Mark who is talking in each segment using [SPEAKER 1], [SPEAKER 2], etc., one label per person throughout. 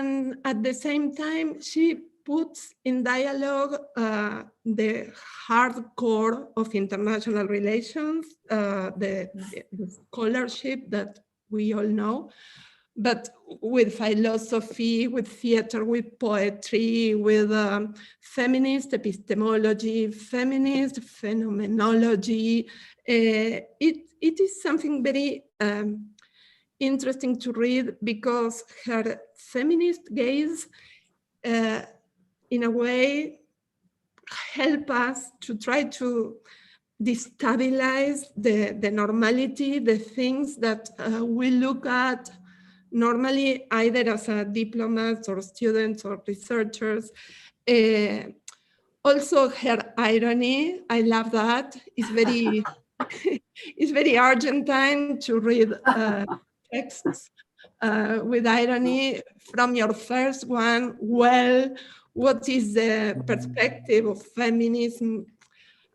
[SPEAKER 1] And at the same time, she puts in dialogue the hardcore of international relations, the scholarship that we all know, but with philosophy, with theater, with poetry, with feminist epistemology, feminist phenomenology. It is something very interesting to read, because her feminist gaze in a way help us to try to destabilize the normality, the things that we look at normally either as a diplomats or students or researchers. Also her irony, I love that. It's very, it's very Argentine to read texts with irony. From your first one, well, what is the perspective of feminism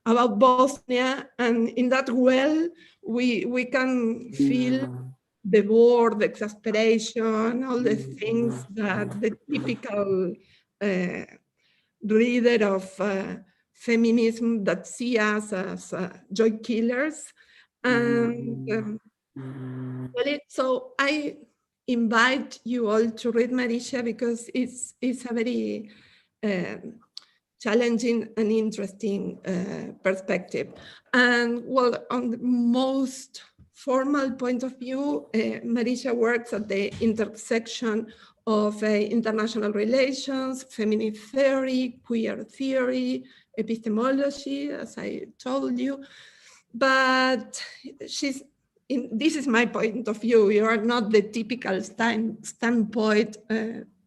[SPEAKER 1] about Bosnia? And in that well, we can feel the bored, the exasperation, all the things that the typical reader of feminism that see us as joy killers. And so I invite you all to read Marysia, because it's a very challenging and interesting perspective. And well, on the most formal point of view, Marysia works at the intersection of international relations, feminist theory, queer theory, epistemology, as I told you. But this is my point of view. You are not the typical standpoint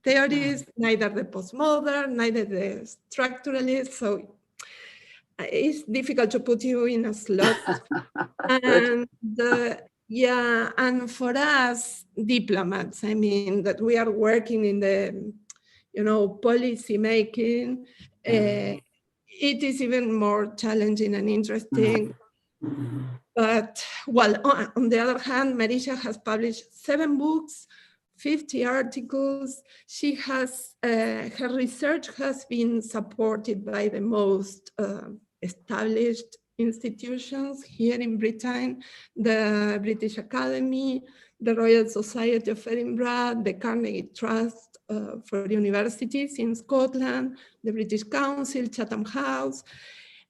[SPEAKER 1] theorist, neither the postmodern, neither the structuralist. So it's difficult to put you in a slot. And yeah, and for us diplomats, I mean, that we are working in the, policy making, it is even more challenging and interesting. But well, on the other hand, Marysia has published 7 books, 50 articles. She has, her research has been supported by the most established institutions here in Britain, the British Academy, the Royal Society of Edinburgh, the Carnegie Trust for Universities in Scotland, the British Council, Chatham House.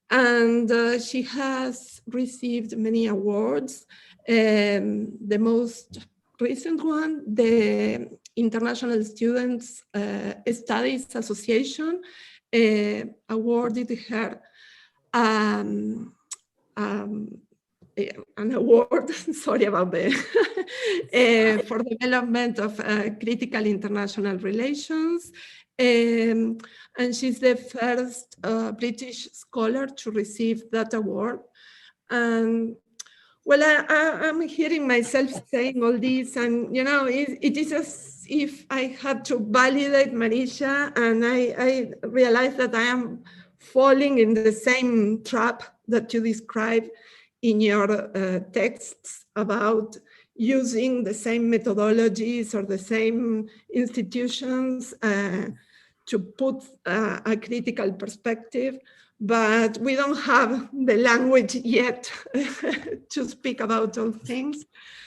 [SPEAKER 1] And she has received many awards. The most recent one, the International Students Studies Association awarded her an award, sorry about the, for development of critical international relations. And she's the first British scholar to receive that award. And well, I'm hearing myself saying all this, and it is as if I had to validate Marysia, and I realize that I am falling in the same trap that you describe in your texts about using the same methodologies or the same institutions to put a critical perspective, but we don't have the language yet to speak about those things.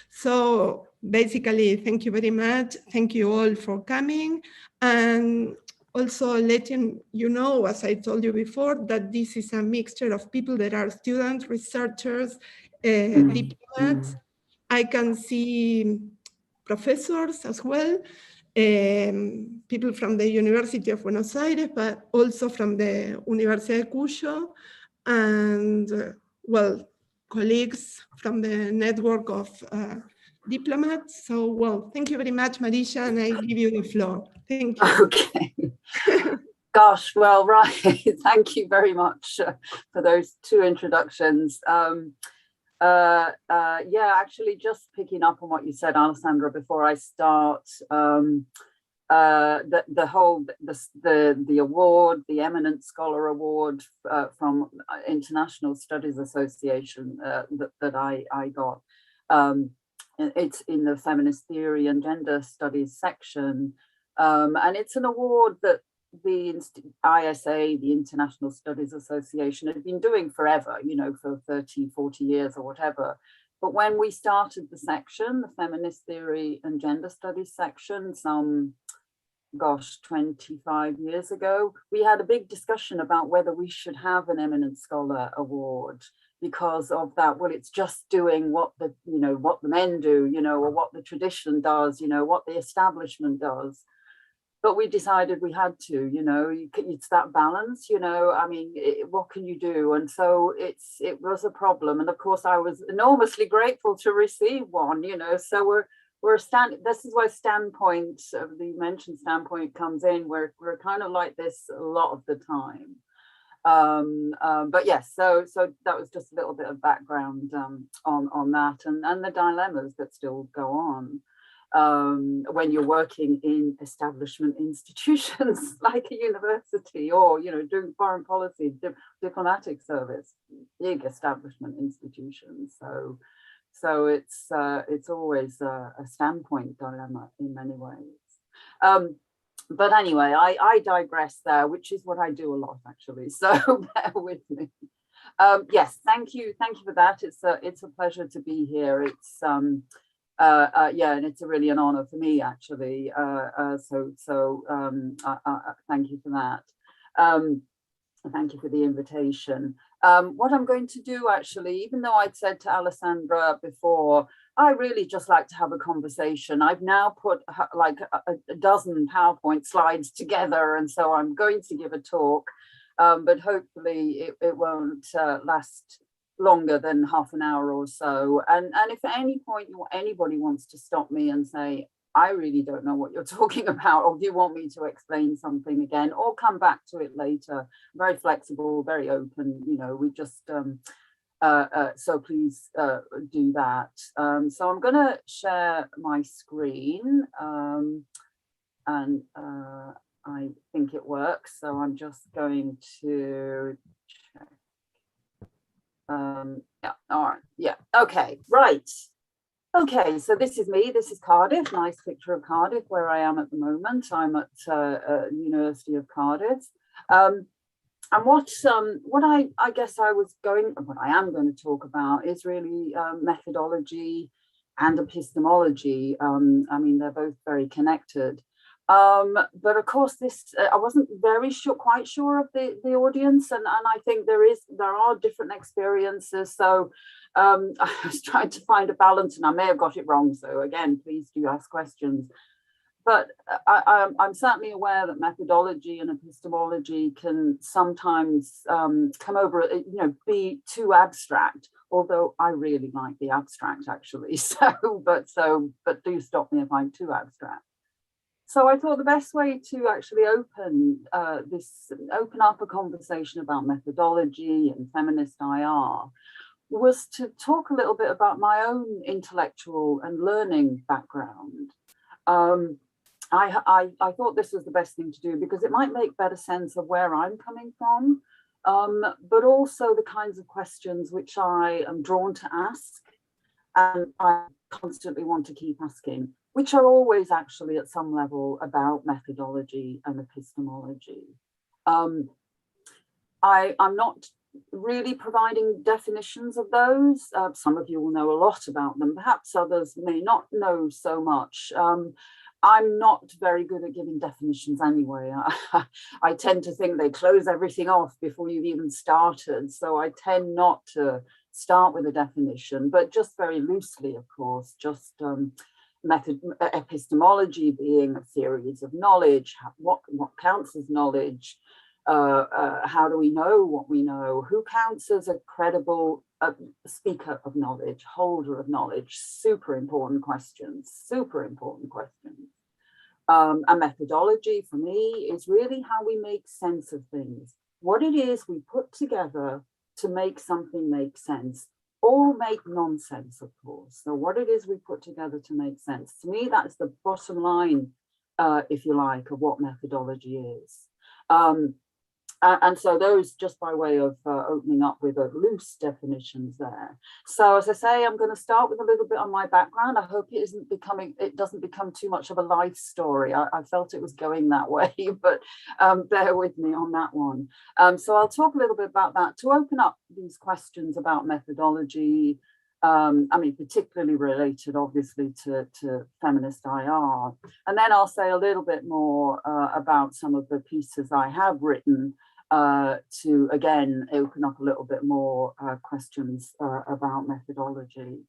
[SPEAKER 1] So basically, thank you very much. Thank you all for coming. And also letting you know, as I told you before, that this is a mixture of people that are students, researchers, diplomats. I can see professors as well, people from the University of Buenos Aires, but also from the Universidad de Cuyo, and well, colleagues from the network of diplomats. So, well, thank you very much, Marysia, and I give you the floor. Thank you.
[SPEAKER 2] Okay. Gosh, well, right. Thank you very much for those 2 introductions. Yeah, actually, just picking up on what you said, Alessandra, before I start, the award, the Eminent Scholar Award from International Studies Association that I got. It's in the Feminist Theory and Gender Studies section. And it's an award that the ISA, the International Studies Association, had been doing forever, you know, for 30, 40 years or whatever. But when we started the section, the Feminist Theory and Gender Studies section, some, gosh, 25 years ago, we had a big discussion about whether we should have an Eminent Scholar Award because of that. Well, it's just doing what the, you know, what the men do, you know, or what the tradition does, you know, what the establishment does. But we decided we had to, you know, it's that balance, you know, I mean, what can you do? And so it was a problem. And of course, I was enormously grateful to receive one, you know, so this is where standpoint, the mentioned standpoint comes in. We're kind of like this a lot of the time. But yes, so that was just a little bit of background on that and the dilemmas that still go on. When you're working in establishment institutions like a university or, you know, doing foreign policy, diplomatic service, big establishment institutions. So it's always a standpoint dilemma in many ways. But anyway, I digress there, which is what I do a lot actually. So bear with me. Yes, thank you for that. It's a pleasure to be here. It's yeah, and it's really an honor for me actually. So thank you for that. Thank you for the invitation. What I'm going to do actually, even though I'd said to Alessandra before, I really just like to have a conversation. I've now put like a dozen PowerPoint slides together, and so I'm going to give a talk, but hopefully it won't last longer than half an hour or so. And if at any point anybody wants to stop me and say, I really don't know what you're talking about, or do you want me to explain something again, or come back to it later, very flexible, very open, you know, we just, so please do that. So I'm gonna share my screen and I think it works. So I'm just going to check. Yeah, all right, yeah, okay, right. Okay, so this is me, this is Cardiff, nice picture of Cardiff where I am at the moment. I'm at University of Cardiff. And what I guess what I am going to talk about is really methodology and epistemology. I mean, they're both very connected. But of course, I wasn't quite sure of the audience, and I think there are different experiences. So I was trying to find a balance, and I may have got it wrong. So again, please do ask questions. But I'm certainly aware that methodology and epistemology can sometimes come over, you know, be too abstract. Although I really like the abstract actually. But do stop me if I'm too abstract. So I thought the best way to actually open up a conversation about methodology and feminist IR was to talk a little bit about my own intellectual and learning background. I thought this was the best thing to do because it might make better sense of where I'm coming from, but also the kinds of questions which I am drawn to ask and I constantly want to keep asking, which are always actually at some level about methodology and epistemology. I'm not really providing definitions of those. Some of you will know a lot about them, perhaps others may not know so much. I'm not very good at giving definitions anyway. I tend to think they close everything off before you've even started. So I tend not to start with a definition, but just very loosely, of course, just epistemology being a series of knowledge, what counts as knowledge, how do we know what we know, who counts as a credible speaker of knowledge, holder of knowledge, super important questions. A methodology for me is really how we make sense of things, what it is we put together to make something make sense, or make nonsense, of course. So what it is we put together to make sense. To me, that's the bottom line, if you like, of what methodology is. And so those, just by way of opening up with a loose definitions there. So as I say, I'm going to start with a little bit on my background. I hope it doesn't become too much of a life story. I felt it was going that way, but bear with me on that one. So I'll talk a little bit about that to open up these questions about methodology. I mean, particularly related, obviously, to feminist IR. And then I'll say a little bit more about some of the pieces I have written to, again, open up a little bit more questions about methodology.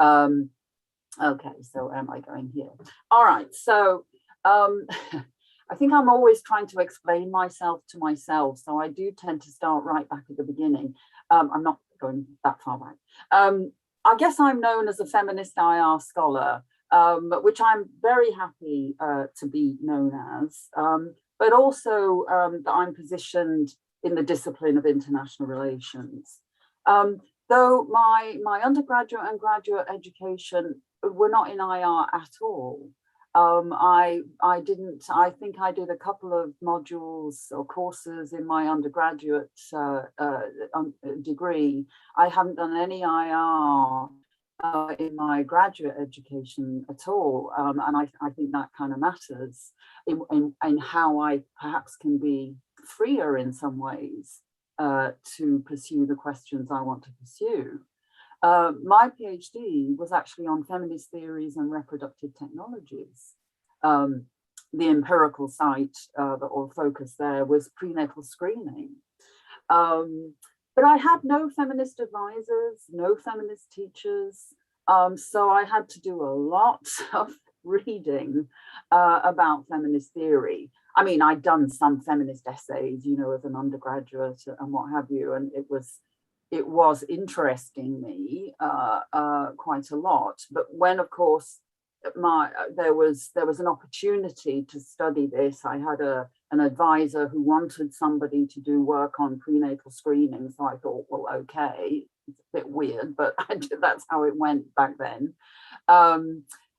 [SPEAKER 2] Okay, so am I going here? All right, so I think I'm always trying to explain myself to myself, so I do tend to start right back at the beginning. I'm not going that far back. I guess I'm known as a feminist IR scholar, which I'm very happy to be known as, but also that I'm positioned in the discipline of international relations. Though my undergraduate and graduate education were not in IR at all. I think I did a couple of modules or courses in my undergraduate degree. I haven't done any IR in my graduate education at all. And I think that kind of matters in how I perhaps can be freer in some ways to pursue the questions I want to pursue. My PhD was actually on feminist theories and reproductive technologies. The empirical site or focus there was prenatal screening. But I had no feminist advisors, no feminist teachers. So I had to do a lot of reading about feminist theory. I mean, I'd done some feminist essays, you know, as an undergraduate and what have you, and it was interesting me quite a lot. But when, of course, there was an opportunity to study this, I had an advisor who wanted somebody to do work on prenatal screening. So I thought, well, okay, it's a bit weird, but that's how it went back then.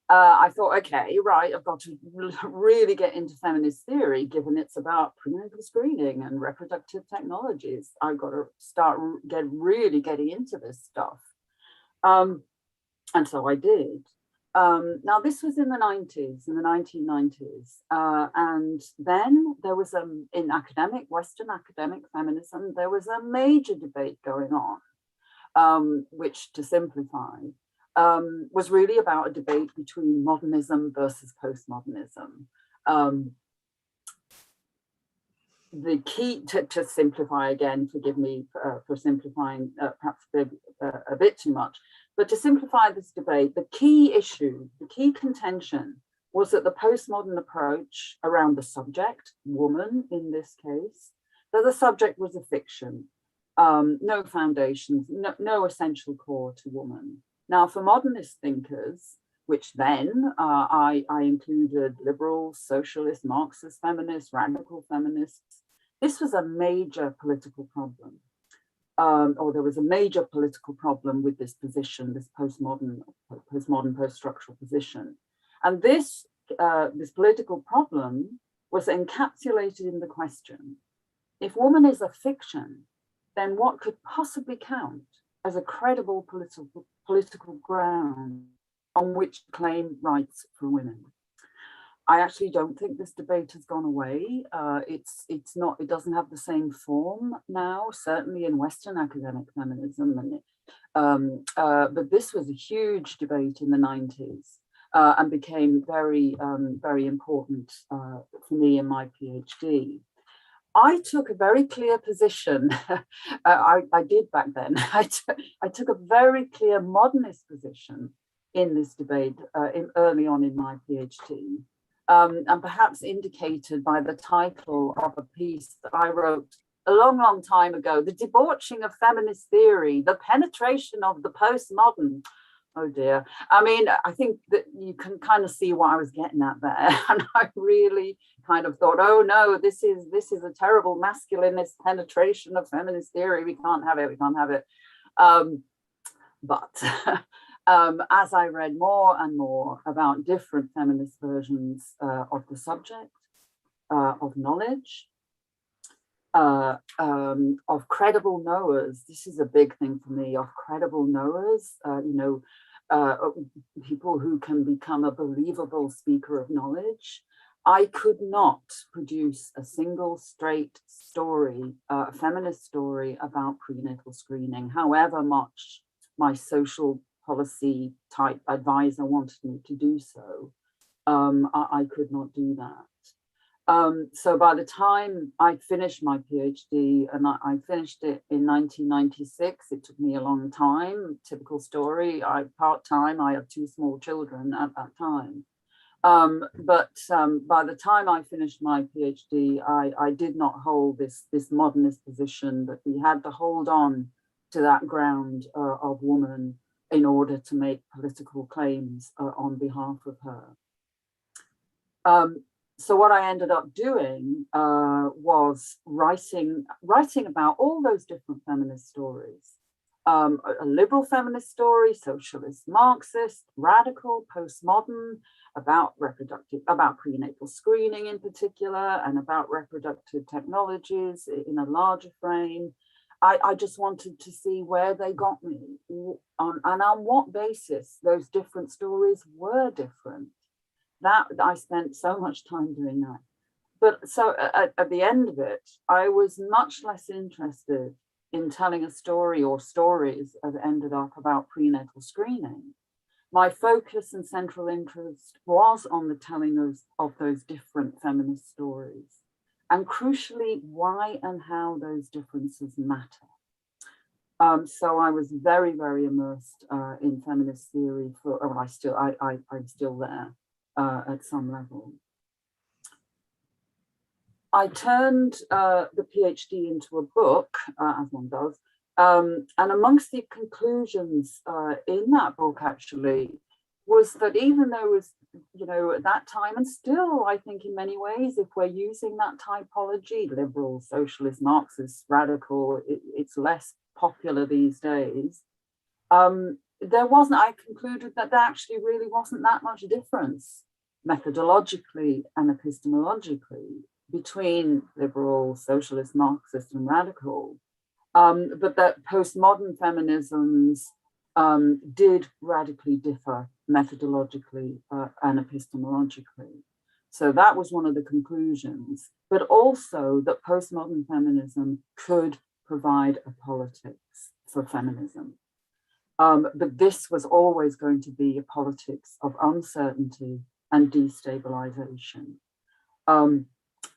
[SPEAKER 2] I thought, okay, right, I've got to really get into feminist theory, given it's about prenatal screening and reproductive technologies. I've got to start really getting into this stuff. And so I did. Now, this was in the 90s, in the 1990s. And then there was, in Western academic feminism, there was a major debate going on, which, to simplify, was really about a debate between modernism versus postmodernism. The key, to simplify again, forgive me for simplifying perhaps a bit too much, but to simplify this debate, the key issue, the key contention was that the postmodern approach around the subject, woman in this case, that the subject was a fiction, no foundations, no essential core to woman. Now, for modernist thinkers, which then I included liberals, socialists, Marxist feminists, radical feminists, this was a major political problem. Or there was a major political problem with this position, this postmodern, post-structural position. And this political problem was encapsulated in the question, if woman is a fiction, then what could possibly count as a credible political ground on which to claim rights for women? I actually don't think this debate has gone away. It doesn't have the same form now, certainly in Western academic feminism. But this was a huge debate in the 90s and became very, very important for me in my PhD. I took a very clear position. I did back then. I took a very clear modernist position in this debate early on in my PhD. And perhaps indicated by the title of a piece that I wrote a long, long time ago, The Debauching of Feminist Theory, the Penetration of the Postmodern. Oh dear. I mean, I think that you can kind of see what I was getting at there. And I really kind of thought, oh no, this is a terrible masculinist penetration of feminist theory. We can't have it, we can't have it. But as I read more and more about different feminist versions of the subject, of knowledge, of credible knowers. This is a big thing for me, of credible knowers, people who can become a believable speaker of knowledge. I could not produce a single straight story, a feminist story about prenatal screening, however much my social policy type advisor wanted me to do so. I could not do that. So by the time I finished my PhD, and I finished it in 1996, it took me a long time, typical story, part-time, I had 2 small children at that time. But by the time I finished my PhD, I did not hold this modernist position that we had to hold on to that ground of woman in order to make political claims on behalf of her. So what I ended up doing was writing about all those different feminist stories. A liberal feminist story, socialist, Marxist, radical, postmodern, about prenatal screening in particular, and about reproductive technologies in a larger frame. I just wanted to see where they got me and on what basis those different stories were different. That I spent so much time doing that. But so at the end of it, I was much less interested in telling a story or stories that ended up about prenatal screening. My focus and central interest was on the telling of those different feminist stories, and crucially, why and how those differences matter. So I was very, very immersed in feminist theory I'm still there at some level. I turned the PhD into a book, as one does, and amongst the conclusions in that book actually was that even though it was, at that time, and still I think in many ways, if we're using that typology, liberal, socialist, Marxist, radical, it's less popular these days. I concluded that there actually really wasn't that much difference methodologically and epistemologically between liberal, socialist, Marxist, and radical, but that postmodern feminisms did radically differ methodologically and epistemologically. So that was one of the conclusions, but also that postmodern feminism could provide a politics for feminism. But this was always going to be a politics of uncertainty and destabilization.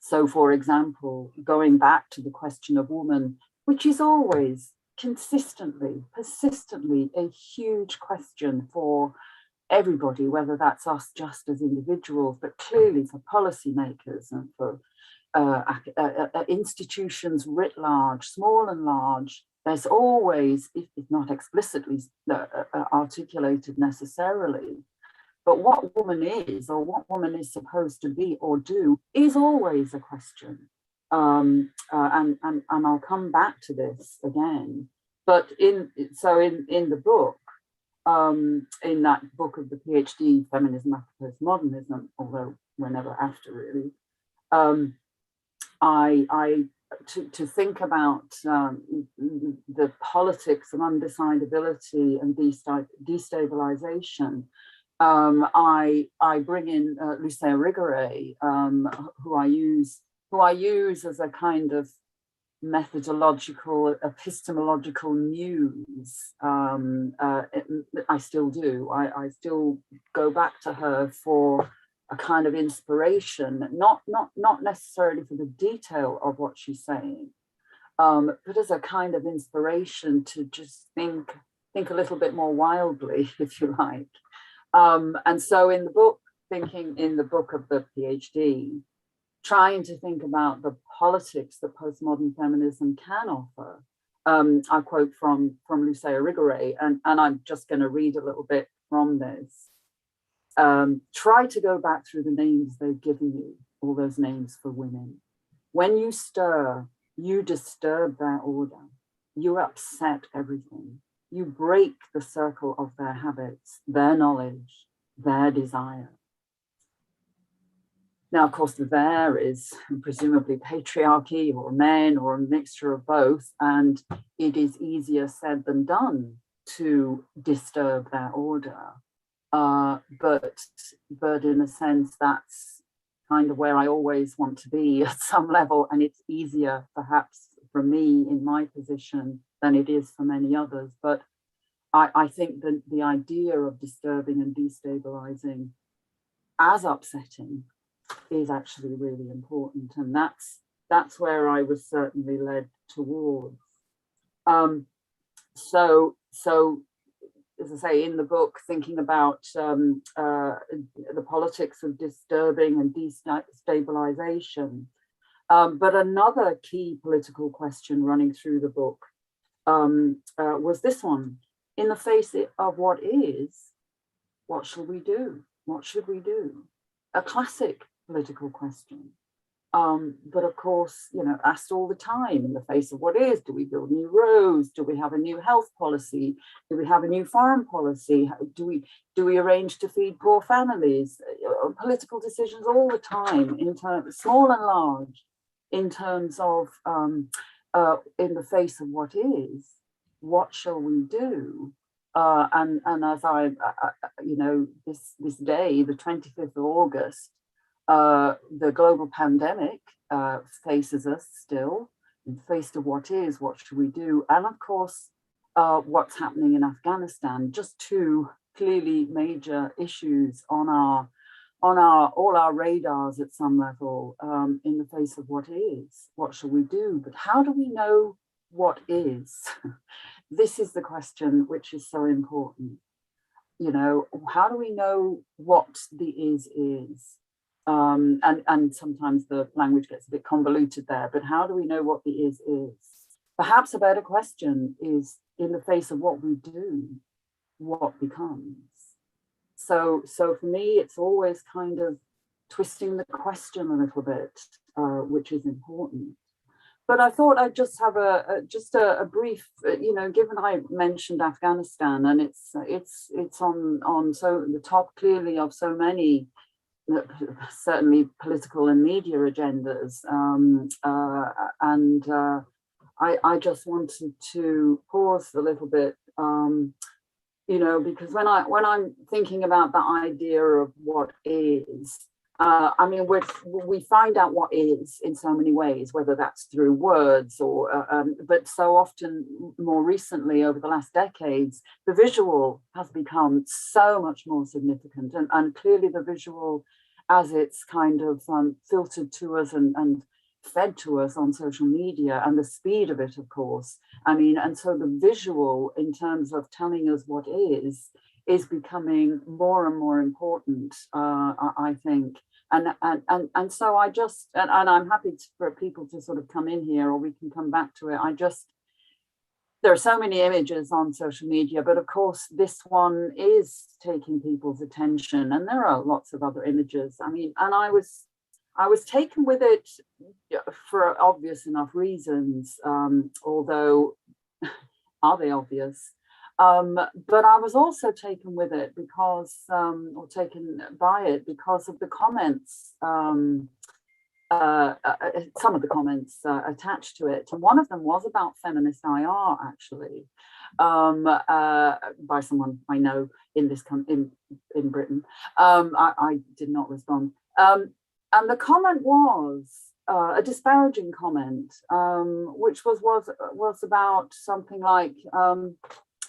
[SPEAKER 2] So, for example, going back to the question of woman, which is always consistently, persistently a huge question for everybody, whether that's us just as individuals, but clearly for policymakers and for institutions writ large, small and large. There's always, if not explicitly articulated necessarily, but what woman is or what woman is supposed to be or do is always a question. And I'll come back to this again. But in the book, in that book of the PhD, Feminism After Postmodernism, although we're never after really, to think about the politics of undecidability and destabilization, I bring in Lucia Rigore, who I use as a kind of methodological, epistemological muse. I still do. I still go back to her for a kind of inspiration, not necessarily for the detail of what she's saying, but as a kind of inspiration to just think a little bit more wildly, if you like. And so in the book, thinking in the book of the PhD, trying to think about the politics that postmodern feminism can offer. I quote from Lucia Rigore, and I'm just going to read a little bit from this. Try to go back through the names they've given you, all those names for women. When you stir, you disturb their order. You upset everything. You break the circle of their habits, their knowledge, their desire. Now, of course, there is presumably patriarchy or men or a mixture of both, and it is easier said than done to disturb that order. But in a sense, that's kind of where I always want to be at some level, and it's easier perhaps for me in my position than it is for many others. But I think that the idea of disturbing and destabilizing as upsetting is actually really important, and that's where I was certainly led towards. So as I say in the book, thinking about the politics of disturbing and destabilization, but another key political question running through the book was this one: in the face of what is, what shall we do? What should we do? A classic political question. But of course, asked all the time in the face of what is. Do we build new roads? Do we have a new health policy? Do we have a new foreign policy? Do we arrange to feed poor families? Political decisions all the time, in terms small and large, in terms of in the face of what is, what shall we do? And as this day, the 25th of August, the global pandemic faces us still. In the face of what is, what should we do? And of course, what's happening in Afghanistan, just two clearly major issues on all our radars at some level, in the face of what is, what shall we do? But how do we know what is? This is the question which is so important. How do we know what the is? And sometimes the language gets a bit convoluted there, but how do we know what the is? Perhaps a better question is, in the face of what we do, what becomes? So for me, it's always kind of twisting the question a little bit, which is important. But I thought I'd just have a brief, given I mentioned Afghanistan, and it's on so the top clearly of so many, certainly political and media agendas, I just wanted to pause a little bit, because when I'm thinking about the idea of what is. We find out what is in so many ways, whether that's through words or, but so often more recently over the last decades, the visual has become so much more significant, and clearly the visual, as it's kind of filtered to us and fed to us on social media, and the speed of it, of course. And so the visual in terms of telling us what is becoming more and more important, I think. And so I just, and I'm happy for people to sort of come in here, or we can come back to it. There are so many images on social media, but of course this one is taking people's attention, and there are lots of other images. And I was taken with it for obvious enough reasons, although are they obvious? But I was also taken with it because, or taken by it because of the comments, some of the comments attached to it. And one of them was about feminist IR, actually, by someone I know in Britain. I did not respond. And the comment was a disparaging comment, which was about something like,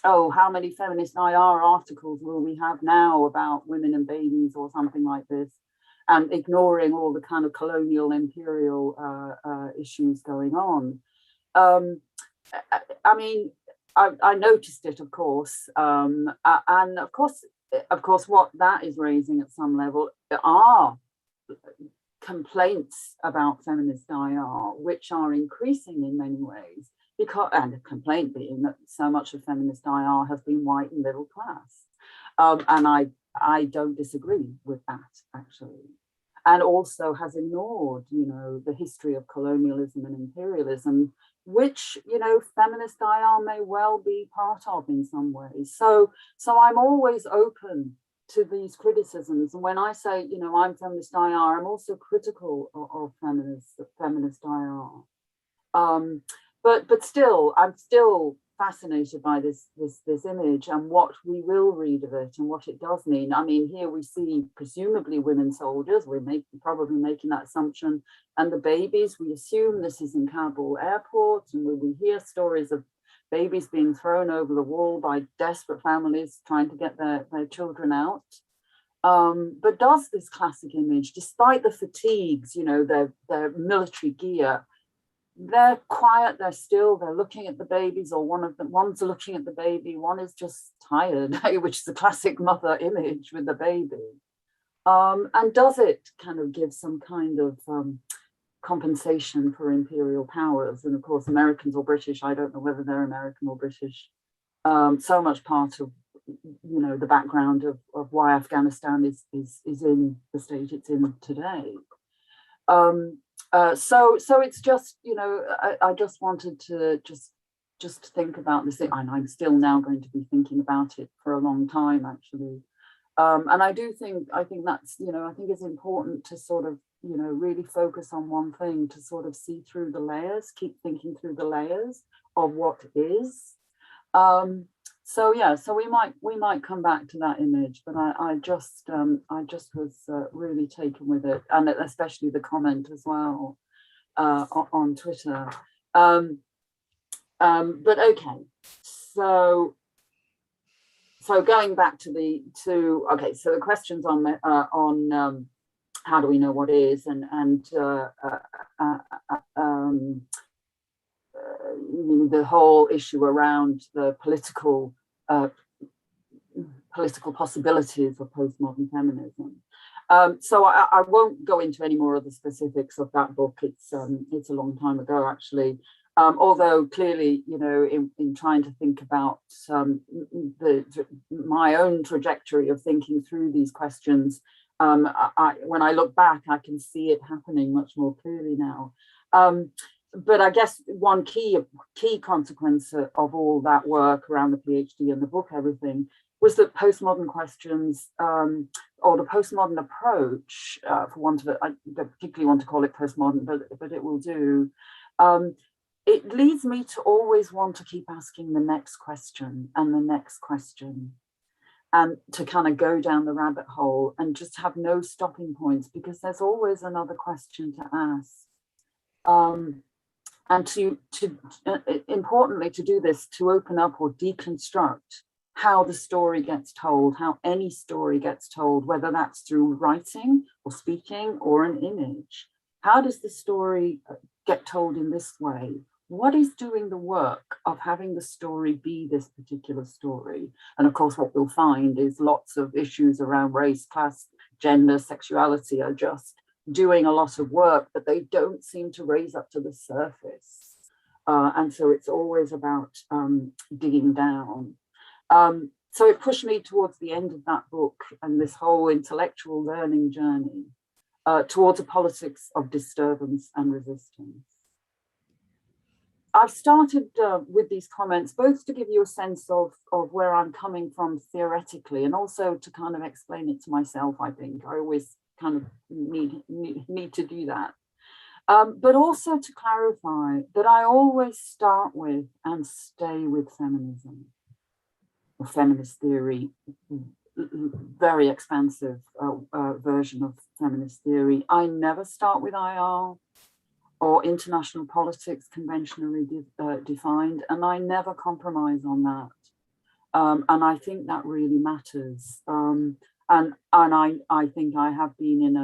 [SPEAKER 2] oh, how many feminist IR articles will we have now about women and babies, or something like this, and ignoring all the kind of colonial imperial issues going on. I noticed it, of course, and of course, what that is raising at some level are complaints about feminist IR, which are increasing in many ways. And a complaint being that so much of feminist IR has been white and middle class. And I don't disagree with that, actually. And also has ignored, the history of colonialism and imperialism, which, feminist IR may well be part of in some ways. So I'm always open to these criticisms. And when I say, you know, I'm feminist IR, I'm also critical of feminist IR. But still, I'm still fascinated by this image and what we will read of it and what it does mean. I mean, here we see presumably women soldiers, we're probably making that assumption, and the babies, we assume this is in Kabul airport, and we hear stories of babies being thrown over the wall by desperate families trying to get their children out. But does this classic image, despite the fatigues, you know, their military gear, they're quiet, they're still, they're looking at the babies, or one's looking at the baby, one is just tired, which is the classic mother image with the baby. And does it kind of give some kind of compensation for imperial powers? And of course, Americans or British, I don't know whether they're American or British, so much part of, you know, the background of why Afghanistan is in the state it's in today. So it's just, you know, I just wanted to just think about this, and I'm still now going to be thinking about it for a long time, actually. And I think that's, you know, I think it's important to sort of, you know, really focus on one thing, to sort of see through the layers, keep thinking through the layers of what is. So yeah, so we might come back to that image, but I just was really taken with it, and especially the comment as well on Twitter. But okay, so going back to the questions on how do we know what is, and the whole issue around the political possibilities of postmodern feminism. So I won't go into any more of the specifics of that book. It's a long time ago, actually. Although clearly, you know, in trying to think about my own trajectory of thinking through these questions, when I look back, I can see it happening much more clearly now. But I guess one key consequence of all that work around the PhD and the book, everything, was that postmodern questions, or the postmodern approach, for want of it, I don't particularly want to call it postmodern, but it will do. It leads me to always want to keep asking the next question and the next question, and to kind of go down the rabbit hole and just have no stopping points, because there's always another question to ask. And to importantly, to do this, to open up or deconstruct how the story gets told, how any story gets told, whether that's through writing or speaking or an image. How does the story get told in this way? What is doing the work of having the story be this particular story? And of course, what we'll find is lots of issues around race, class, gender, sexuality are just doing a lot of work, but they don't seem to raise up to the surface. And so it's always about digging down. So it pushed me towards the end of that book and this whole intellectual learning journey towards a politics of disturbance and resistance. I've started with these comments, both to give you a sense of where I'm coming from theoretically, and also to kind of explain it to myself. I think I always kind of need to do that. But also to clarify that I always start with and stay with feminism, or feminist theory, very expansive version of feminist theory. I never start with IR or international politics conventionally defined, and I never compromise on that. And I think that really matters. And I think I have been in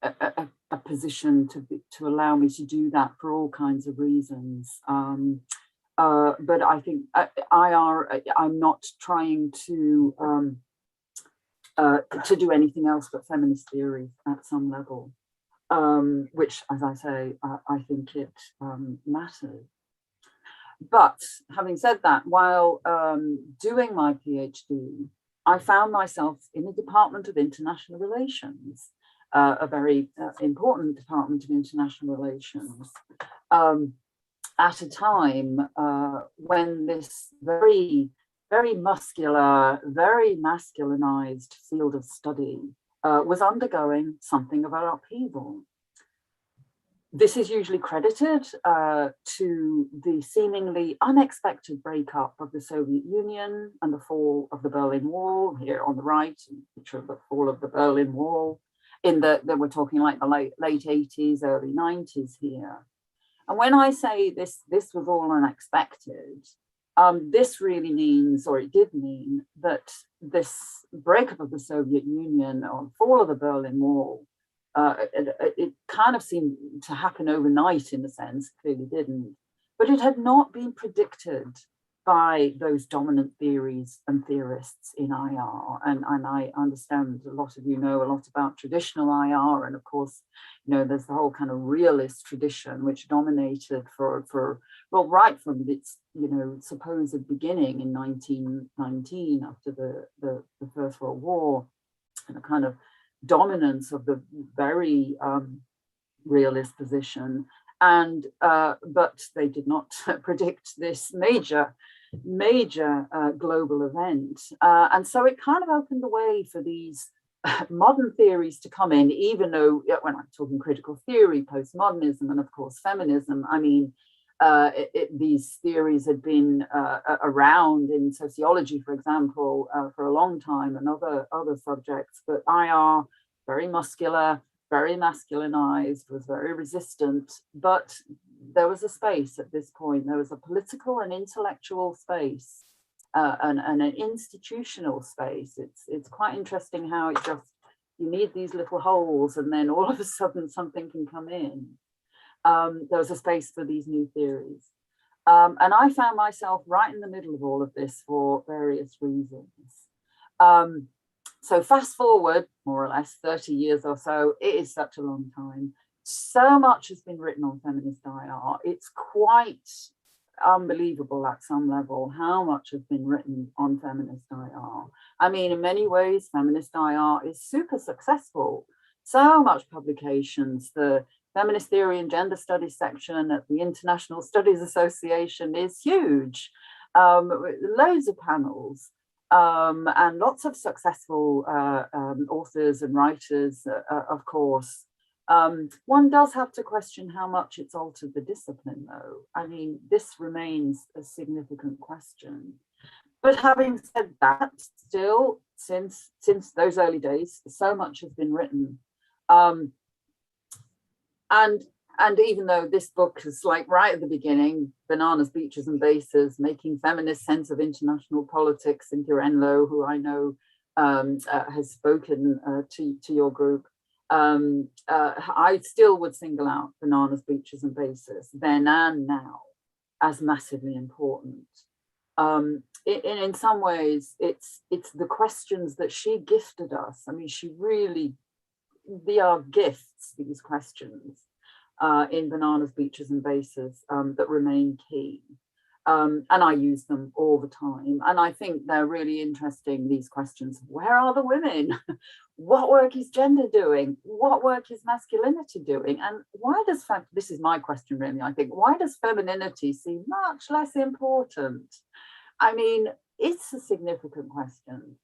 [SPEAKER 2] a position to allow me to do that for all kinds of reasons. But I think I'm not trying to do anything else but feminist theory at some level, which, as I say, I think it matters. But having said that, while doing my PhD, I found myself in the Department of International Relations, a very important Department of International Relations, at a time when this very very muscular, very masculinized field of study was undergoing something of an upheaval. This is usually credited to the seemingly unexpected breakup of the Soviet Union and the fall of the Berlin Wall. Here on the right, a picture of the fall of the Berlin Wall. We're talking like the late 80s, early 90s here. And when I say this was all unexpected, this really means, or it did mean, that this breakup of the Soviet Union or fall of the Berlin Wall, it kind of seemed to happen overnight in a sense, clearly didn't, but it had not been predicted by those dominant theories and theorists in IR. And I understand a lot of you know a lot about traditional IR, and of course, you know, there's the whole kind of realist tradition which dominated for well, right from its, you know, supposed beginning in 1919 after the First World War, and a kind of dominance of the very realist position. And but they did not predict this major global event, and so it kind of opened the way for these modern theories to come in. Even though, when I'm talking critical theory, postmodernism, and of course feminism, I mean, these theories had been around in sociology, for example, for a long time, and other subjects. But IR, very muscular, very masculinized, was very resistant. But there was a space at this point. There was a political and intellectual space, and an institutional space. It's quite interesting how it just, you need these little holes, and then all of a sudden something can come in. There was a space for these new theories. And I found myself right in the middle of all of this for various reasons. So fast forward, more or less 30 years or so, it is such a long time. So much has been written on feminist IR. It's quite unbelievable at some level how much has been written on feminist IR. I mean, in many ways, feminist IR is super successful. So much publications. The Feminist Theory and Gender Studies section at the International Studies Association is huge. Loads of panels. And lots of successful authors and writers, of course. One does have to question how much it's altered the discipline, though. I mean, this remains a significant question. But having said that, still, since those early days, so much has been written. And even though this book is like right at the beginning, Bananas, Beaches and Bases, Making Feminist Sense of International Politics, Cynthia Enloe, who I know has spoken to your group, I still would single out Bananas, Beaches and Bases, then and now, as massively important. In some ways, it's the questions that she gifted us. I mean, they are gifts, these questions. In Bananas, Beaches and Bases that remain key. And I use them all the time. And I think they're really interesting, these questions. Where are the women? What work is gender doing? What work is masculinity doing? And why does, this is my question really, I think, why does femininity seem much less important? I mean, it's a significant question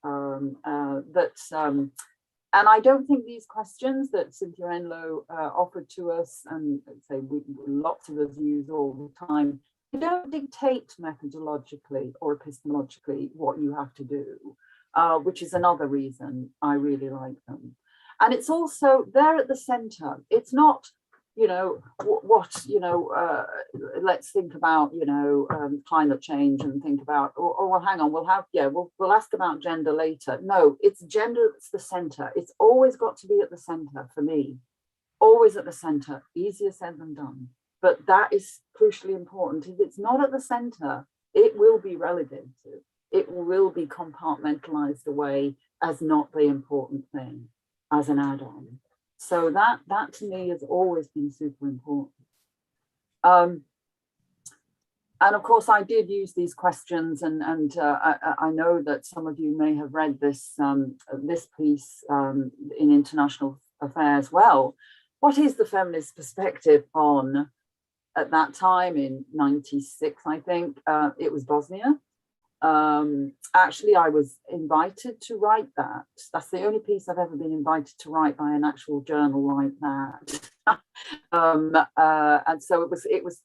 [SPEAKER 2] and I don't think these questions that Cynthia Enloe offered to us, and say lots of us use all the time, they don't dictate methodologically or epistemologically what you have to do, which is another reason I really like them. And it's also, they're at the center. It's not, you know, let's think about, you know, climate change and think about, well, hang on, we'll ask about gender later. No, it's gender, it's the center. It's always got to be at the center for me, always at the center, easier said than done. But that is crucially important. If it's not at the center, it will be relegated. It will be compartmentalized away as not the important thing, as an add-on. So that to me has always been super important. And of course, I did use these questions, and I know that some of you may have read this piece in International Affairs. Well, what is the feminist perspective on, at that time in '96, I think, it was Bosnia. Actually, I was invited to write that. That's the only piece I've ever been invited to write by an actual journal like that. And so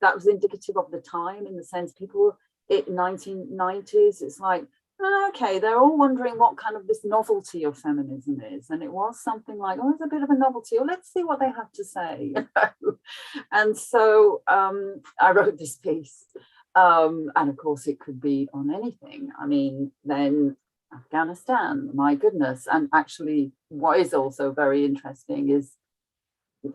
[SPEAKER 2] that was indicative of the time, in the sense people in 1990s, it's like, okay, they're all wondering what kind of this novelty of feminism is. And it was something like, oh, it's a bit of a novelty. Well, let's see what they have to say. And so I wrote this piece. And of course, it could be on anything. I mean, then Afghanistan, my goodness. And actually, what is also very interesting is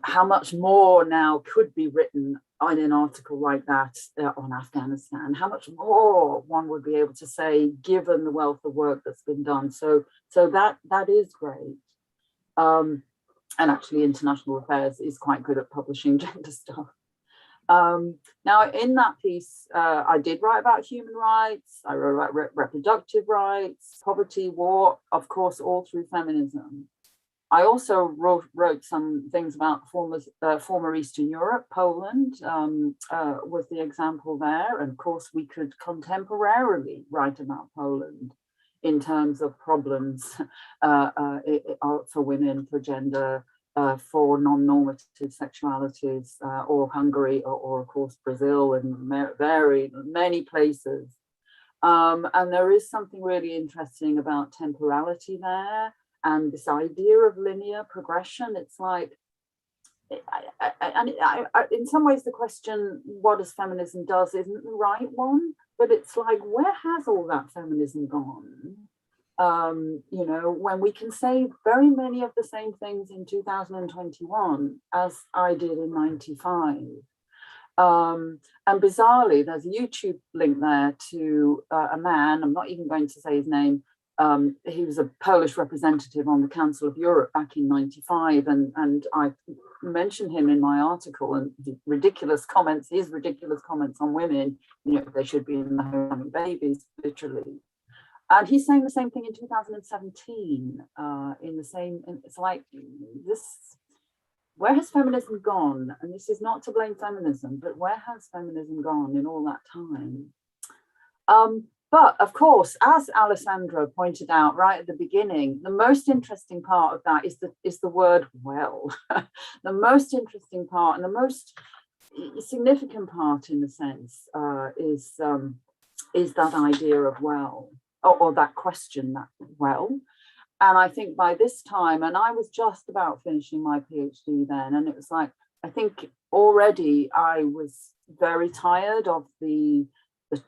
[SPEAKER 2] how much more now could be written on an article like that on Afghanistan, how much more one would be able to say, given the wealth of work that's been done. So that is great. And actually, international affairs is quite good at publishing gender stuff. Now, in that piece, I did write about human rights. I wrote about reproductive rights, poverty, war, of course, all through feminism. I also wrote some things about former Eastern Europe. Poland was the example there. And of course, we could contemporarily write about Poland in terms of problems for women, for gender, for non-normative sexualities, or Hungary, or of course Brazil, and very many places. And there is something really interesting about temporality there, and this idea of linear progression. It's like, in some ways, the question, what does feminism does, isn't the right one, but it's like, where has all that feminism gone? You know, when we can say very many of the same things in 2021 as I did in 95. And bizarrely, there's a YouTube link there to a man, I'm not even going to say his name. He was a Polish representative on the Council of Europe back in 95, and I mentioned him in my article, and his ridiculous comments on women, you know, they should be in the home having babies, literally. And he's saying the same thing in 2017, it's like this, where has feminism gone? And this is not to blame feminism, but where has feminism gone in all that time? But of course, as Alessandra pointed out right at the beginning, the most interesting part of that is the word well. The most interesting part, and the most significant part, in a sense, is that idea of well, or that question, that well. And I think by this time, and I was just about finishing my PhD then, and it was like, I think already I was very tired of the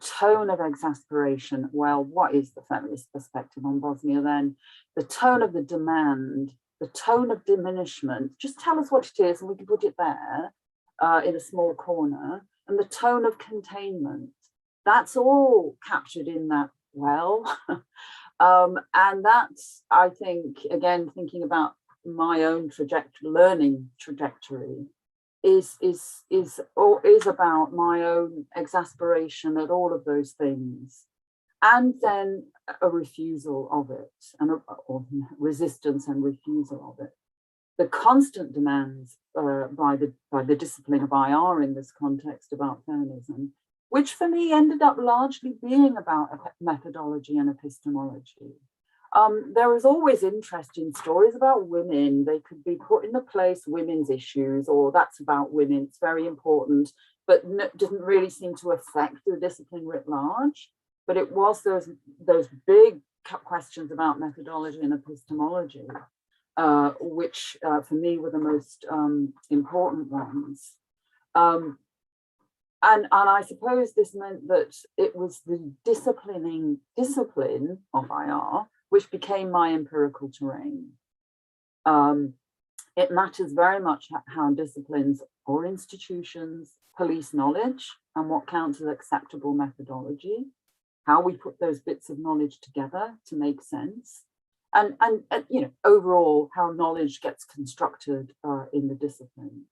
[SPEAKER 2] tone of exasperation. Well, what is the feminist perspective on Bosnia then? The tone of the demand, the tone of diminishment, just tell us what it is and we can put it there in a small corner, and the tone of containment. That's all captured in that well. And that's, I think, again, thinking about my own learning trajectory, is about my own exasperation at all of those things, and then a refusal of it, or resistance and refusal of it. The constant demands by the discipline of IR in this context about feminism, which for me ended up largely being about methodology and epistemology. There is always interest in stories about women. They could be put in the place women's issues, or that's about women, it's very important, but didn't really seem to affect the discipline writ large. But it was those big questions about methodology and epistemology, which for me were the most important ones. And I suppose this meant that it was the discipline of IR which became my empirical terrain. It matters very much how disciplines or institutions police knowledge and what counts as acceptable methodology, how we put those bits of knowledge together to make sense, and you know, overall how knowledge gets constructed in the discipline.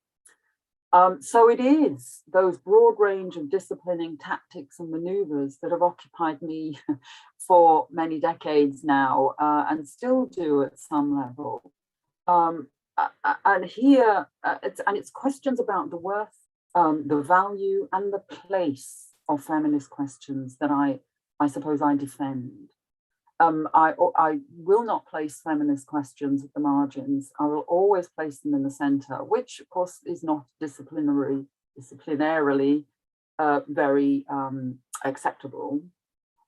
[SPEAKER 2] So it is those broad range of disciplining tactics and maneuvers that have occupied me for many decades now, and still do at some level. And here, it's questions about the worth, the value, and the place of feminist questions that I I suppose I defend. I will not place feminist questions at the margins. I will always place them in the center, which of course is not disciplinarily very acceptable.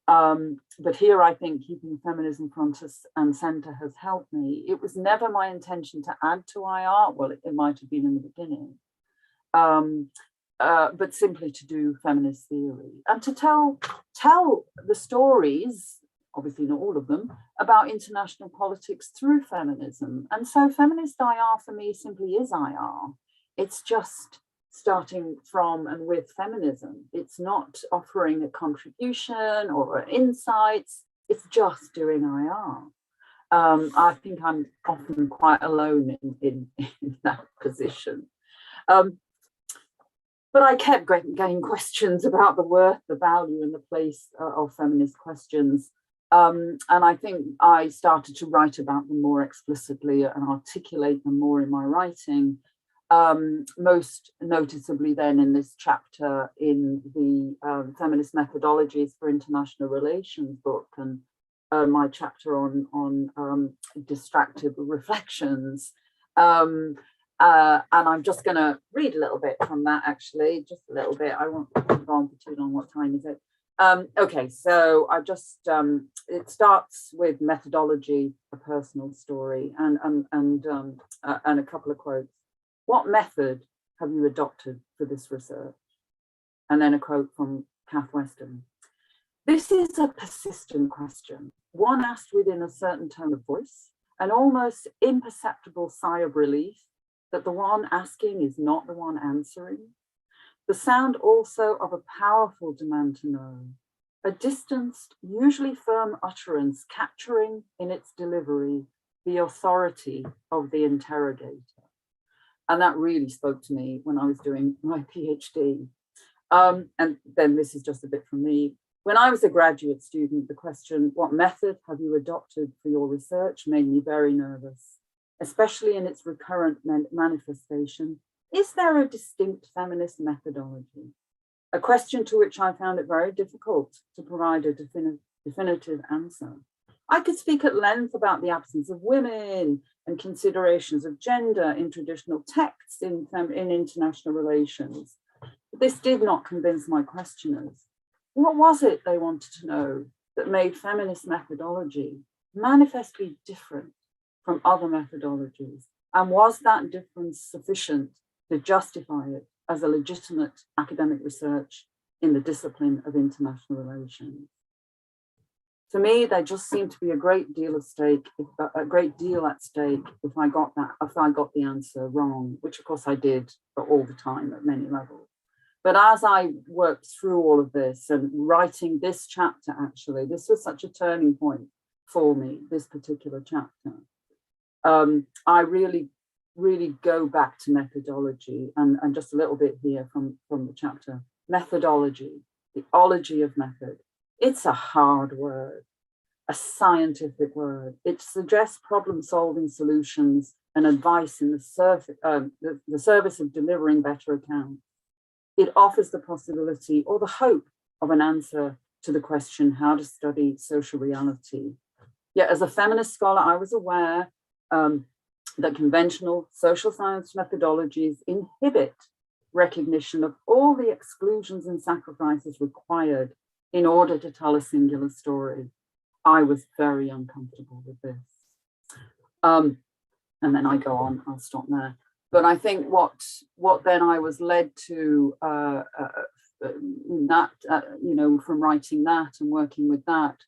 [SPEAKER 2] But here I think keeping feminism front and center has helped me. It was never my intention to add to IR. Well, it might have been in the beginning. But simply to do feminist theory and to tell the stories, obviously not all of them, about international politics through feminism. And so feminist IR for me simply is IR. It's just starting from and with feminism. It's not offering a contribution or insights. It's just doing IR. I think I'm often quite alone in that position. But I kept getting questions about the worth, the value, and the place of feminist questions. And I think I started to write about them more explicitly and articulate them more in my writing. Most noticeably then in this chapter in the Feminist Methodologies for International Relations book, and my chapter on distracted reflections. And I'm just going to read a little bit from that, actually, just a little bit. I won't go on for too long. What time is it? Okay, so I just, it starts with methodology, a personal story, and a couple of quotes. What method have you adopted for this research? And then a quote from Kath Weston. This is a persistent question, one asked within a certain tone of voice, an almost imperceptible sigh of relief that the one asking is not the one answering. The sound also of a powerful demand to know, a distanced, usually firm utterance capturing in its delivery the authority of the interrogator. And that really spoke to me when I was doing my PhD. And then this is just a bit from me. When I was a graduate student, the question, what method have you adopted for your research, made me very nervous, especially in its recurrent manifestation. Is there a distinct feminist methodology? A question to which I found it very difficult to provide a definitive answer. I could speak at length about the absence of women and considerations of gender in traditional texts in international relations. But this did not convince my questioners. What was it they wanted to know that made feminist methodology manifestly different from other methodologies? And was that difference sufficient to justify it as a legitimate academic research in the discipline of international relations? To me, there just seemed to be a great deal at stake if I got the answer wrong, which of course I did all the time at many levels. But as I worked through all of this and writing this chapter, actually, this was such a turning point for me, this particular chapter. I really go back to methodology and just a little bit here from the chapter. Methodology, the ology of method. It's a hard word, a scientific word. It suggests problem-solving solutions and advice in the service of delivering better accounts. It offers the possibility or the hope of an answer to the question how to study social reality. Yet as a feminist scholar, I was aware that conventional social science methodologies inhibit recognition of all the exclusions and sacrifices required in order to tell a singular story. I was very uncomfortable with this. And then I go on, I'll stop there. But I think what then I was led to from writing that and working with that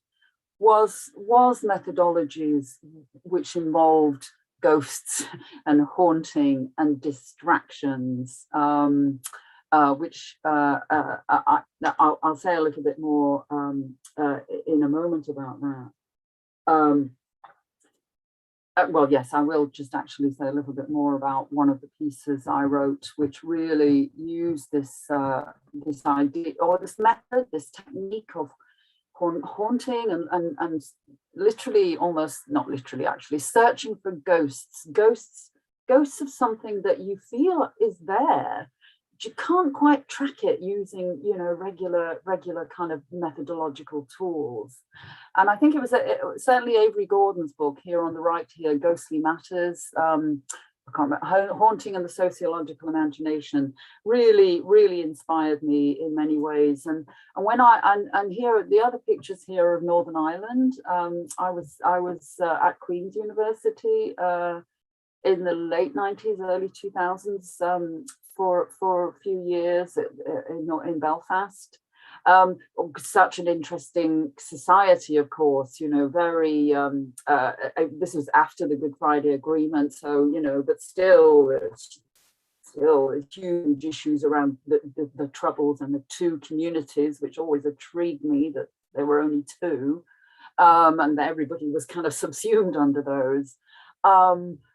[SPEAKER 2] was methodologies which involved ghosts and haunting and distractions, which I'll say a little bit more in a moment about that. Well, yes, I will just actually say a little bit more about one of the pieces I wrote, which really used this idea or this method, this technique of haunting and literally, almost not literally, actually searching for ghosts of something that you feel is there, you can't quite track it using, you know, regular kind of methodological tools. And I think it was certainly Avery Gordon's book here on the right here, Ghostly Matters, I can't remember, Haunting and the Sociological Imagination, really inspired me in many ways. And when and here the other pictures here of Northern Ireland, I was at Queen's University in the late 90s, early 2000s, for a few years in Belfast. Such an interesting society, of course, you know, very, this was after the Good Friday Agreement, so, you know, but still huge issues around the Troubles and the two communities, which always intrigued me that there were only two, and that everybody was kind of subsumed under those.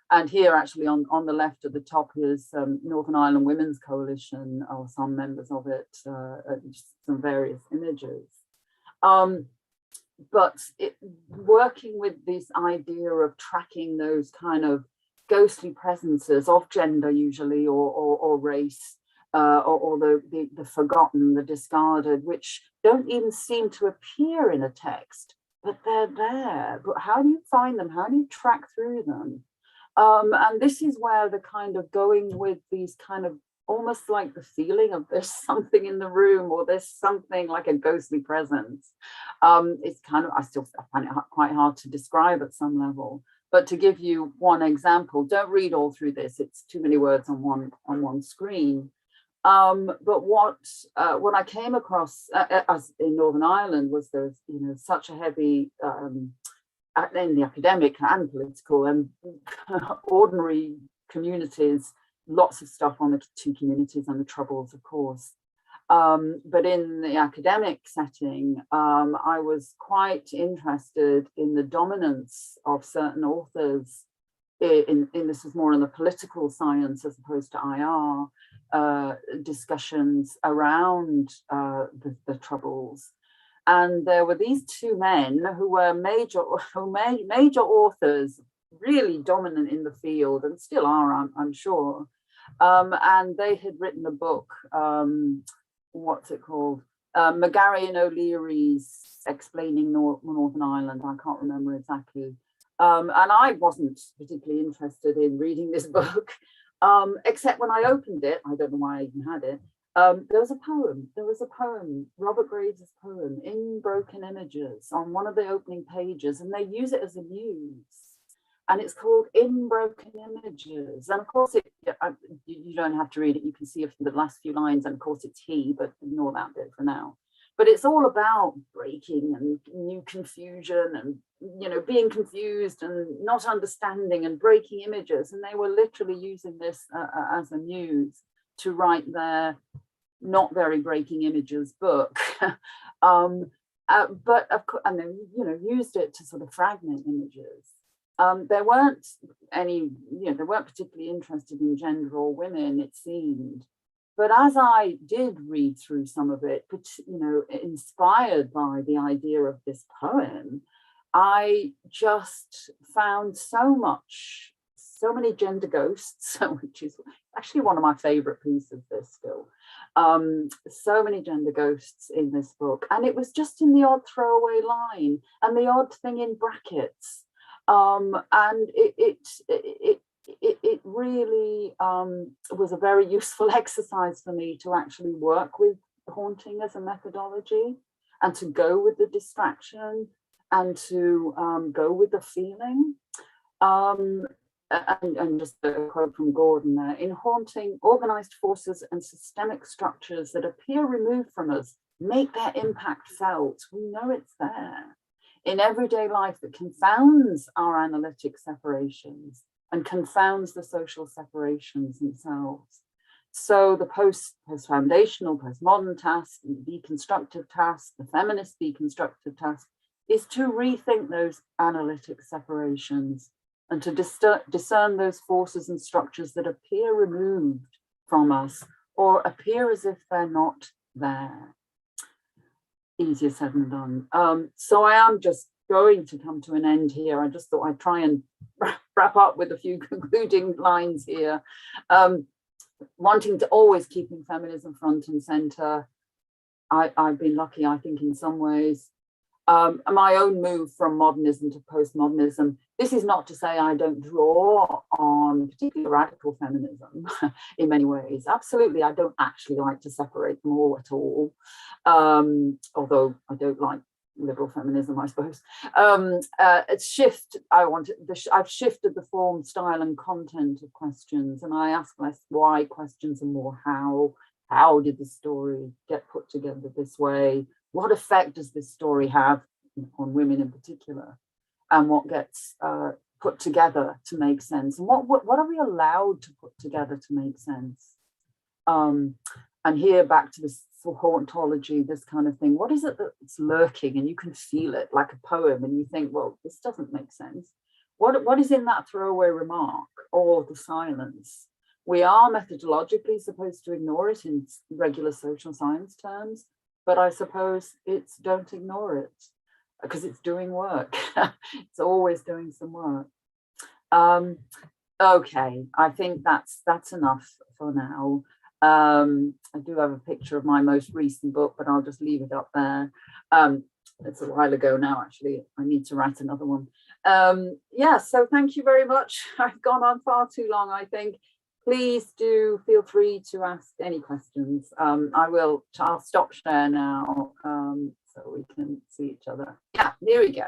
[SPEAKER 2] And here, actually, on the left at the top is Northern Ireland Women's Coalition, or some members of it, some various images. But working with this idea of tracking those kind of ghostly presences of gender, usually, or race, or the forgotten, the discarded, which don't even seem to appear in a text, but they're there. But how do you find them? How do you track through them? And this is where the kind of going with these kind of almost like the feeling of there's something in the room, or there's something like a ghostly presence. It's kind of, I find it quite hard to describe at some level. But to give you one example, don't read all through this, it's too many words on one screen. But what I came across as in Northern Ireland was there's, you know, such a heavy in the academic and political and ordinary communities, lots of stuff on the two communities and the Troubles, of course. But in the academic setting, I was quite interested in the dominance of certain authors in this is more in the political science as opposed to IR discussions around the Troubles. And there were these two men who were major authors, really dominant in the field, and still are, I'm sure. And they had written a book, what's it called? McGarry and O'Leary's Explaining Northern Ireland. I can't remember exactly. And I wasn't particularly interested in reading this book, except when I opened it. I don't know why I even had it. There was a poem, Robert Graves' poem, In Broken Images, on one of the opening pages, and they use it as a muse. And it's called In Broken Images. And of course, you don't have to read it. You can see it from the last few lines. And of course, it's he, but ignore that bit for now. But it's all about breaking and new confusion and, you know, being confused and not understanding and breaking images. And they were literally using this as a muse to write their not very breaking images book. But of course, and then, you know, used it to sort of fragment images. There weren't any, you know, they weren't particularly interested in gender or women, it seemed. But as I did read through some of it, you know, inspired by the idea of this poem, I just found so many gender ghosts, which is actually one of my favorite pieces, this still. So many gender ghosts in this book. And it was just in the odd throwaway line and the odd thing in brackets. And it really was a very useful exercise for me to actually work with haunting as a methodology and to go with the distraction and to go with the feeling. And just a quote from Gordon there, in haunting, organized forces and systemic structures that appear removed from us make their impact felt. We know it's there. In everyday life that confounds our analytic separations and confounds the social separations themselves. So the post-foundational, postmodern task, the deconstructive task, the feminist deconstructive task is to rethink those analytic separations and to discern those forces and structures that appear removed from us or appear as if they're not there. Easier said than done. So I am just going to come to an end here. I just thought I'd try and wrap up with a few concluding lines here. wanting to always keeping feminism front and center. I've been lucky, I think, in some ways. My own move from modernism to postmodernism, this is not to say I don't draw on particularly radical feminism in many ways. Absolutely, I don't actually like to separate them all at all, although I don't like liberal feminism, I suppose. I've shifted the form, style and content of questions, and I ask less why questions and more how. How did the story get put together this way? What effect does this story have on women in particular? And what gets put together to make sense? And what are we allowed to put together to make sense? And here back to this hauntology, this kind of thing. What is it that's lurking and you can feel it like a poem and you think, well, this doesn't make sense. What is in that throwaway remark or the silence? We are methodologically supposed to ignore it in regular social science terms, but I suppose it's don't ignore it because it's doing work. It's always doing some work. Okay, I think that's enough for now. I do have a picture of my most recent book, but I'll just leave it up there. It's a while ago now, actually. I need to write another one. Yeah, so thank you very much. I've gone on far too long, I think. Please do feel free to ask any questions. I'll stop share now so we can see each other. Yeah, here we go.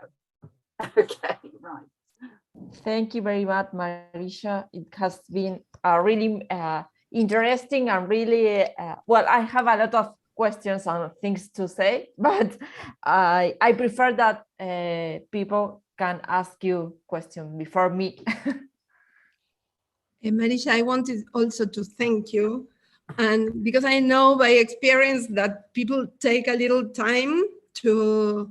[SPEAKER 2] Okay, right.
[SPEAKER 3] Thank you very much, Marysia. It has been really interesting and really, well, I have a lot of questions and things to say, but I prefer that people can ask you questions before me.
[SPEAKER 1] Marysia, I wanted also to thank you, and because I know by experience that people take a little time to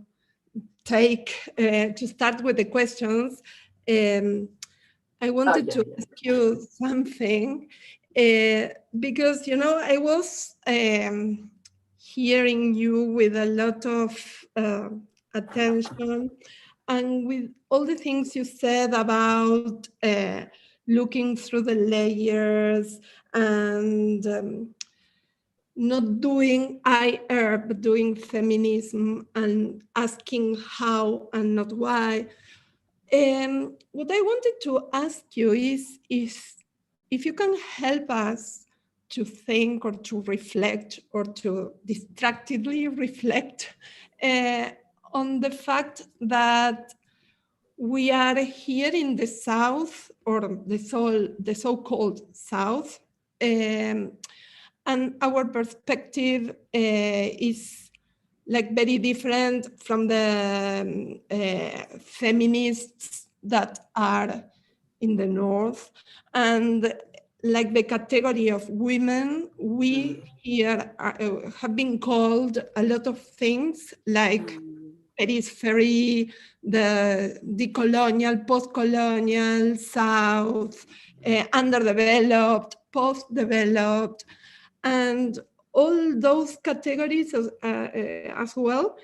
[SPEAKER 1] start with the questions. I wanted to ask you something because I was hearing you with a lot of attention, and with all the things you said about looking through the layers and not doing IR, but doing feminism and asking how and not why. What I wanted to ask you is if you can help us to think or to reflect or to distractedly reflect on the fact that we are here in the South, or the so-called South, and our perspective is like very different from the feminists that are in the North. And like the category of women, we here have been called a lot of things, like periphery, the decolonial, post-colonial, South, underdeveloped, post-developed, and all those categories as well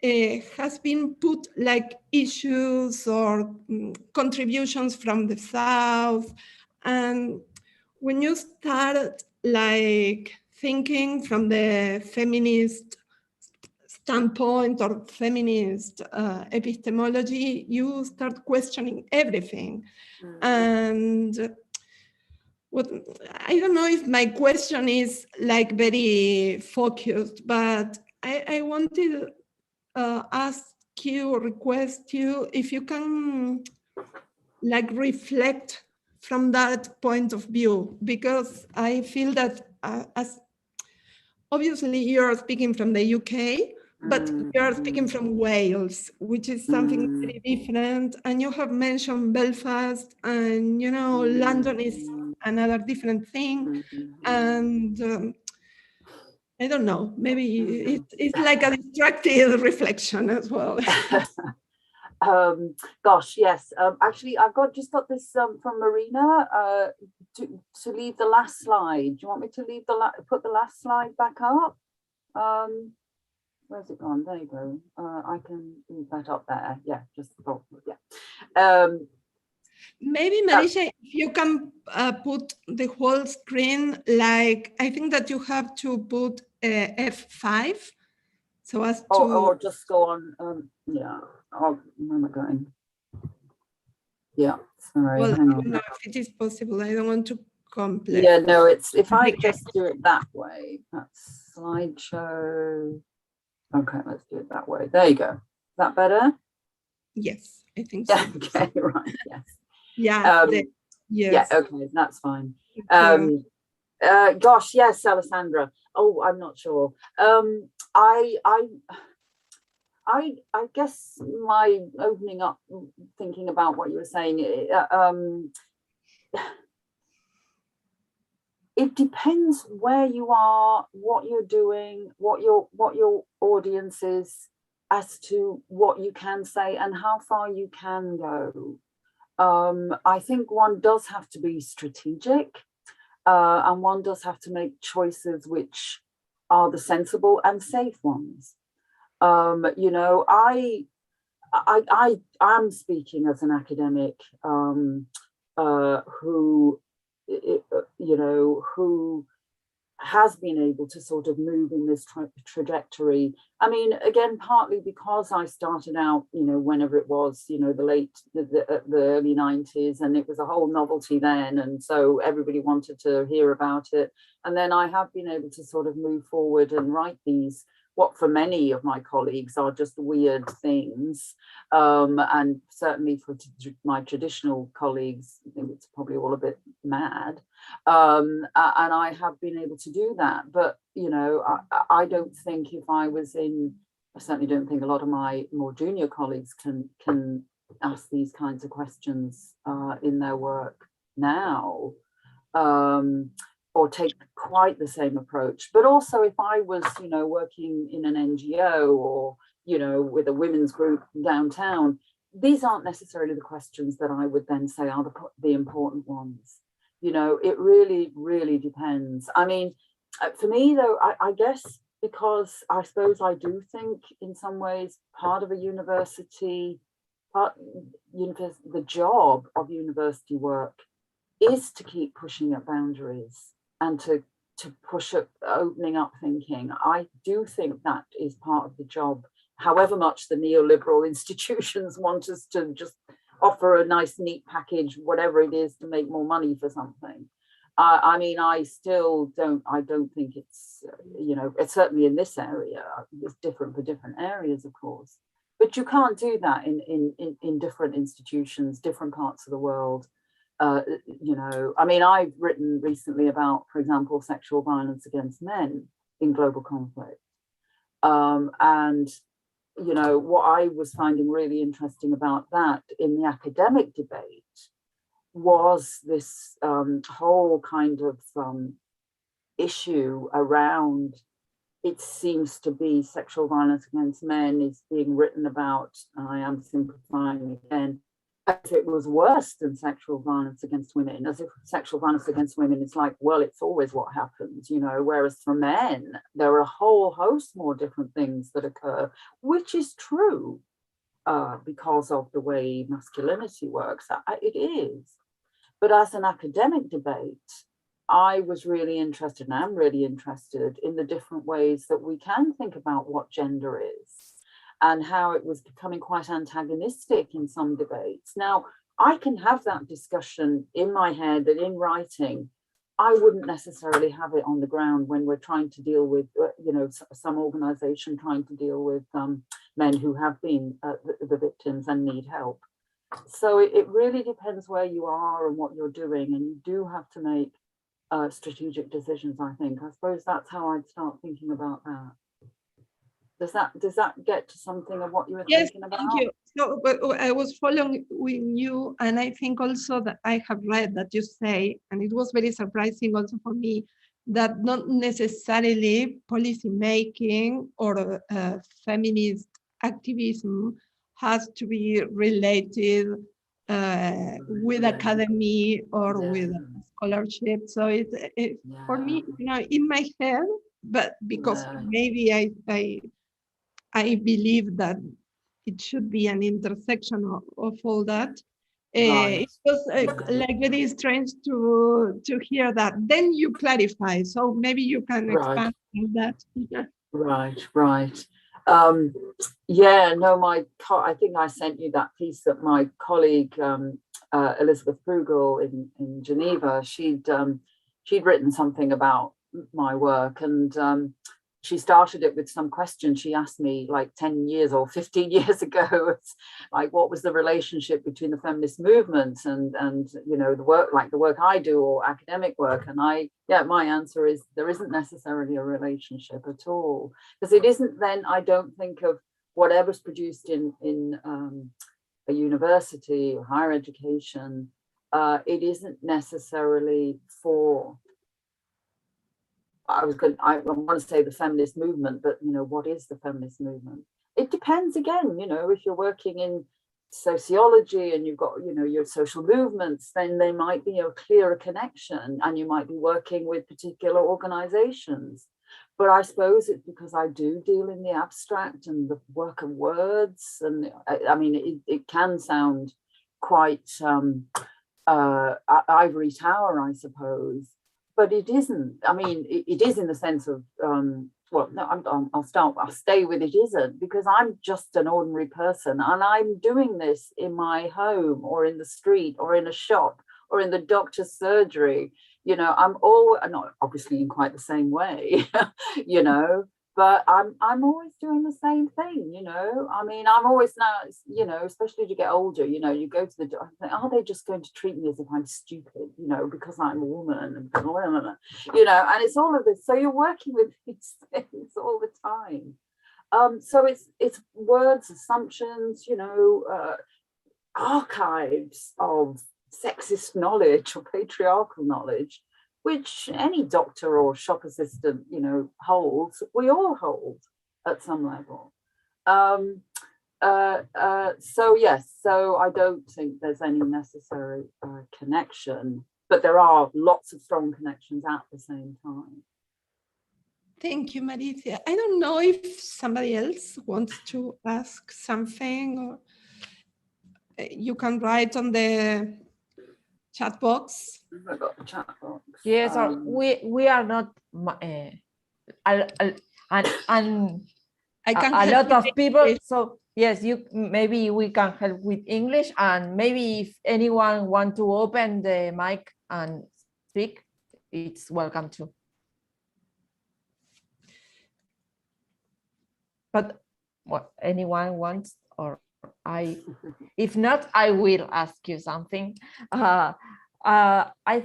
[SPEAKER 1] has been put like issues or contributions from the South. And when you start like thinking from the feminist standpoint or feminist epistemology, you start questioning everything. And I don't know if my question is like very focused, but I wanted to ask you or request you if you can like reflect from that point of view, because I feel that as obviously you're speaking from the UK, but you're speaking from Wales, which is something very different. And you have mentioned Belfast, and London is another different thing. And I don't know, maybe it's like a distracted reflection as well.
[SPEAKER 2] Gosh, yes. Actually, I've just got this from Marina to leave the last slide. Do you want me to put the last slide back up? Where's it gone? There you go. I can leave that up there. Yeah, just yeah.
[SPEAKER 1] Maybe, Marysia, if you can put the whole screen, like, I think that you have to put F5, so as to...
[SPEAKER 2] Or just go on, yeah, where am I going? Yeah, sorry,
[SPEAKER 1] Well,
[SPEAKER 2] hang
[SPEAKER 1] I
[SPEAKER 2] on.
[SPEAKER 1] don't know if it is possible. I don't want to complex.
[SPEAKER 2] Yeah, no, it's, if I just do it that way, that's slideshow. Okay, let's do it that way. There you go. Is that better?
[SPEAKER 1] Yes, I think so.
[SPEAKER 2] Okay, right, yes.
[SPEAKER 1] Yeah,
[SPEAKER 2] Yes. Yeah, okay, that's fine. Gosh, yes, Alessandra. Oh, I'm not sure. I guess my opening up, thinking about what you were saying, it depends where you are, what you're doing, what your audience is, as to what you can say and how far you can go. I think one does have to be strategic, and one does have to make choices which are the sensible and safe ones. You know, I am speaking as an academic who, you know, who has been able to sort of move in this trajectory. I mean, again, partly because I started out, you know, whenever it was, you know, the early 90s, and it was a whole novelty then, and so everybody wanted to hear about it. And then I have been able to sort of move forward and write these, what for many of my colleagues are just weird things, and certainly for my traditional colleagues, I think it's probably all a bit mad, and I have been able to do that. But you know, I don't think if I was in, I certainly don't think a lot of my more junior colleagues can ask these kinds of questions in their work now. Or take quite the same approach. But also if I was, you know, working in an NGO or, you know, with a women's group downtown, these aren't necessarily the questions that I would then say are the important ones. You know, it really, really depends. I mean, for me though, I guess, because I suppose I do think in some ways part of a university, the job of university work is to keep pushing at boundaries and to push at opening up thinking. I do think that is part of the job, however much the neoliberal institutions want us to just offer a nice, neat package, whatever it is, to make more money for something. I mean, I don't think it's, you know, it's certainly in this area, it's different for different areas, of course. But you can't do that in different institutions, different parts of the world. You know, I mean, I've written recently about, for example, sexual violence against men in global conflict. And, you know, what I was finding really interesting about that in the academic debate was this whole kind of issue around, it seems to be sexual violence against men is being written about, and I am simplifying again, as it was worse than sexual violence against women, as if sexual violence against women is like, well, it's always what happens, you know, whereas for men, there are a whole host more different things that occur, which is true because of the way masculinity works. It is. But as an academic debate, I was really interested, and am really interested in the different ways that we can think about what gender is, and how it was becoming quite antagonistic in some debates. Now, I can have that discussion in my head and in writing. I wouldn't necessarily have it on the ground when we're trying to deal with, you know, some organization trying to deal with men who have been the victims and need help. So it really depends where you are and what you're doing, and you do have to make strategic decisions, I think. I suppose that's how I'd start thinking about that. Does that get to something of what you were thinking about?
[SPEAKER 1] Thank you. So, but I was following you, and I think also that I have read that you say, and it was very surprising also for me, that not necessarily policy making or feminist activism has to be related with academy or with scholarship. So for me, you know, in my head, but because maybe I believe that it should be an intersection of all that.
[SPEAKER 2] Right.
[SPEAKER 1] It was like very strange to hear that. Then you clarify, so maybe you can expand on that.
[SPEAKER 2] Right. Yeah, no, I think I sent you that piece that my colleague Elizabeth Brugel in Geneva, she'd written something about my work, and she started it with some question she asked me like 10 years or 15 years ago. It's like, what was the relationship between the feminist movements and you know, the work I do or academic work? And my answer is there isn't necessarily a relationship at all, because it isn't then, I don't think, of whatever's produced in a university or higher education. It isn't necessarily for, I want to say the feminist movement, but you know, what is the feminist movement? It depends again, you know, if you're working in sociology and you've got, you know, your social movements, then there might be a clearer connection and you might be working with particular organizations. But I suppose it's because I do deal in the abstract and the work of words. And I mean, it can sound quite ivory tower, I suppose. But it isn't. I mean, it is in the sense of, well, no, I'll stay with it isn't, because I'm just an ordinary person and I'm doing this in my home or in the street or in a shop or in the doctor's surgery. You know, I'm not obviously in quite the same way, you know, but I'm always doing the same thing, you know. I mean, I'm always now, you know, especially as you get older, you know, you go to the doctor, are they just going to treat me as if I'm stupid, you know, because I'm a woman, and you know, and it's all of this. So you're working with these things all the time. So it's words, assumptions, you know, archives of sexist knowledge or patriarchal knowledge, which any doctor or shop assistant, you know, holds, we all hold at some level. So yes, so I don't think there's any necessary connection, but there are lots of strong connections at the same time.
[SPEAKER 1] Thank you, Marysia. I don't know if somebody else wants to ask something, or you can write on the chat box.
[SPEAKER 2] I got the chat box.
[SPEAKER 3] Yes, we are not and
[SPEAKER 1] I can
[SPEAKER 3] a lot of people.
[SPEAKER 1] English.
[SPEAKER 3] So yes, maybe we can help with English, and maybe if anyone want to open the mic and speak, it's welcome too. But what anyone wants, or if not, I will ask you something. I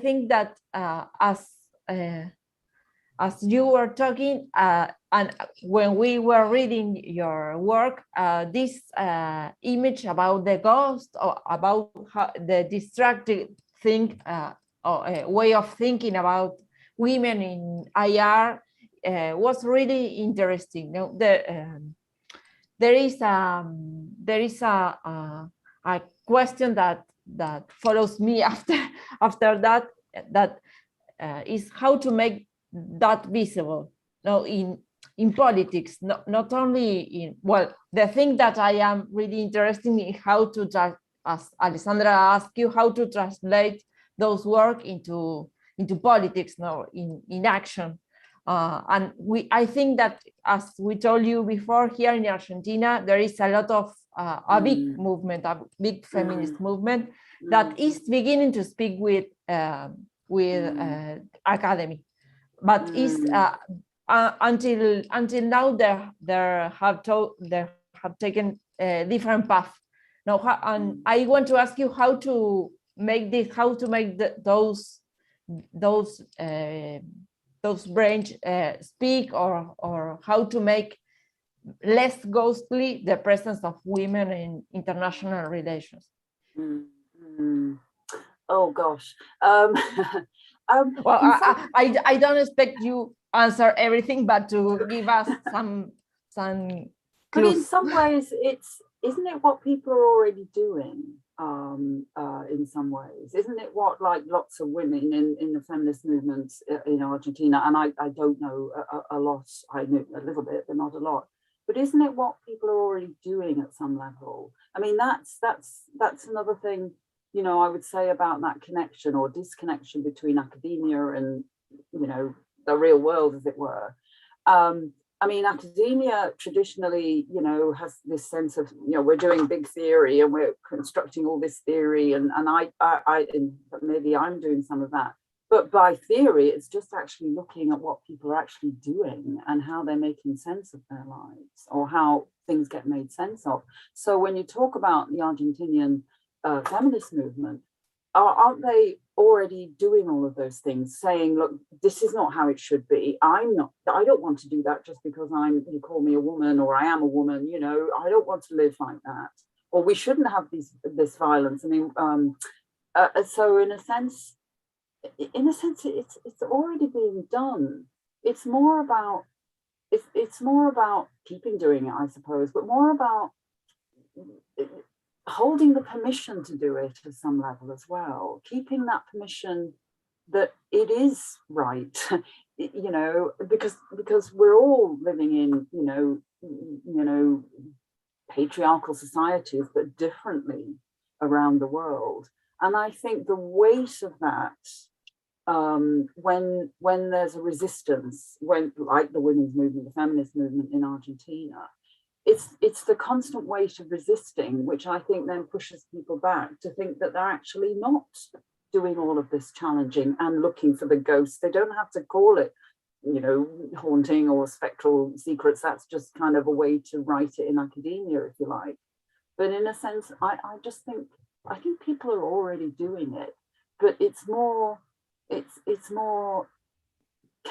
[SPEAKER 3] think that as you were talking, and when we were reading your work, this image about the ghost, or about how the distracted thing, or a way of thinking about women in IR was really interesting. You know, there is a question that follows me after that is how to make that visible. No, in politics, not only in, well, the thing that I am really interested in how to, as Alessandra asked you, how to translate those work into politics, no, in action. And I think that, as we told you before, here in Argentina, there is a lot of a big movement, a big feminist movement that is beginning to speak with academy, but is until now they have taken a different path. Now, and I want to ask you how to make this, how to make those branch speak, or how to make less ghostly the presence of women in international relations.
[SPEAKER 2] Oh gosh.
[SPEAKER 3] Well, I don't expect you answer everything, but to give us some clues.
[SPEAKER 2] But in some ways, isn't it what people are already doing? In some ways, isn't it what, like, lots of women in the feminist movements in Argentina, and I don't know a lot, I know a little bit, but not a lot, but isn't it what people are already doing at some level? I mean, that's another thing, I would say about that connection or disconnection between academia and, the real world, as it were. I mean, academia traditionally, has this sense of, we're doing big theory and we're constructing all this theory, and maybe I'm doing some of that. But by theory, it's just actually looking at what people are actually doing and how they're making sense of their lives, or how things get made sense of. So when you talk about the Argentinian feminist movement, aren't they already doing all of those things, saying, look, this is not how it should be. I don't want to do that just because you call me a woman, or I am a woman, I don't want to live like that. Or we shouldn't have this violence. I mean, so in a sense, it's already being done. It's more about keeping doing it, I suppose, but more about holding the permission to do it at some level as well, keeping that permission that it is right, because we're all living in, patriarchal societies, but differently around the world. And I think the weight of that, when there's a resistance, like the women's movement, the feminist movement in Argentina, it's the constant weight of resisting, which I think then pushes people back to think that they're actually not doing all of this challenging and looking for the ghosts. They don't have to call it, haunting or spectral secrets. That's just kind of a way to write it in academia, if you like. But in a sense, I think people are already doing it, but it's more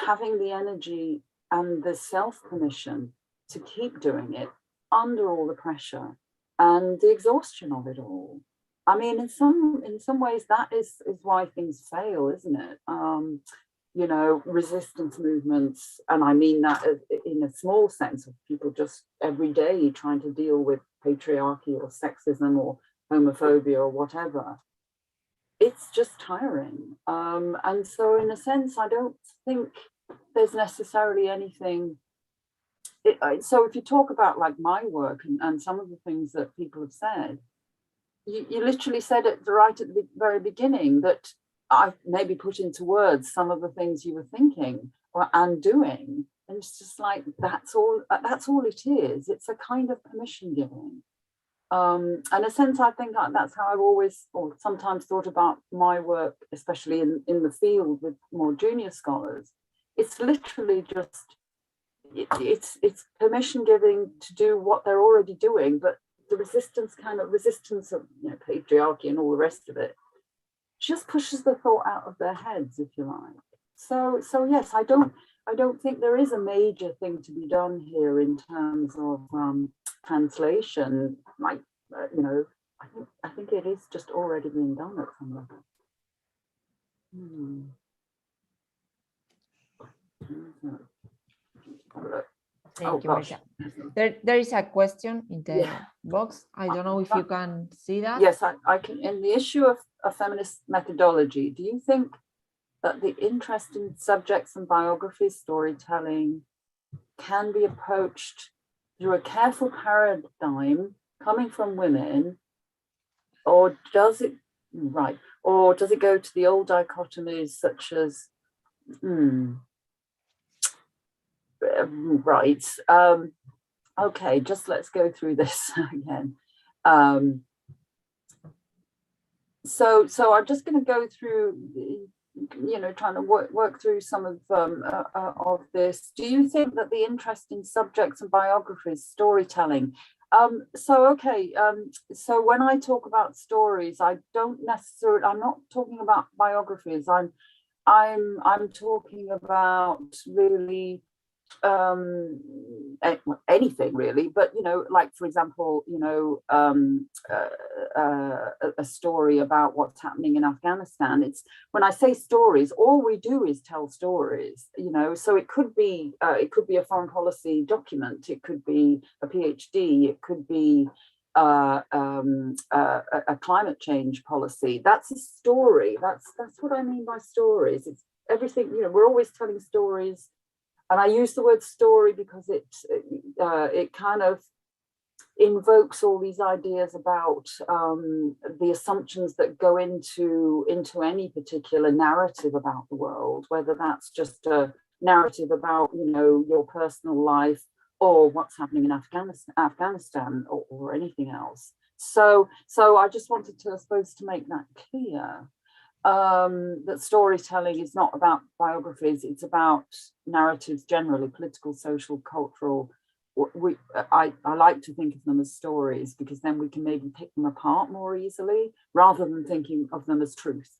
[SPEAKER 2] having the energy and the self-permission to keep doing it under all the pressure and the exhaustion of it all. I mean, in some ways, that is why things fail, isn't it? Resistance movements, and I mean that in a small sense, of people just every day trying to deal with patriarchy or sexism or homophobia or whatever. It's just tiring. And so in a sense, I don't think there's necessarily anything. So if you talk about like my work and some of the things that people have said, you literally said it right at the very beginning, that I've maybe put into words some of the things you were thinking and doing. And it's just like, that's all it is. It's a kind of permission giving. In a sense, I think that's how I've always, or sometimes, thought about my work, especially in the field with more junior scholars. It's literally just, it's permission giving to do what they're already doing, but the resistance of patriarchy and all the rest of it just pushes the thought out of their heads, if you like. So yes, I don't think there is a major thing to be done here in terms of translation. Like I think it is just already being done at some level.
[SPEAKER 3] Thank you, Marysia. There is a question in the box. I don't know if you can see that.
[SPEAKER 2] Yes, I can. In the issue of feminist methodology, do you think that the interest in subjects and biographies storytelling can be approached through a careful paradigm coming from women, or does it go to the old dichotomies such as okay, just let's go through this again. So I'm just going to go through, trying to work through some of this. Do you think that the interest in subjects and biographies, storytelling? So when I talk about stories, I'm not talking about biographies. I'm talking about really anything really, but like for example, a story about what's happening in Afghanistan. It's, when I say stories, all we do is tell stories, so it could be a foreign policy document, it could be a PhD, it could be a climate change policy. That's a story. That's what I mean by stories. It's everything. We're always telling stories. And I use the word story because it kind of invokes all these ideas about the assumptions that go into any particular narrative about the world, whether that's just a narrative about, you know, your personal life or what's happening in Afghanistan or anything else. So I just wanted to, I suppose, to make that clear, that storytelling is not about biographies, it's about narratives generally, political, social, cultural. I like to think of them as stories, because then we can maybe pick them apart more easily, rather than thinking of them as truth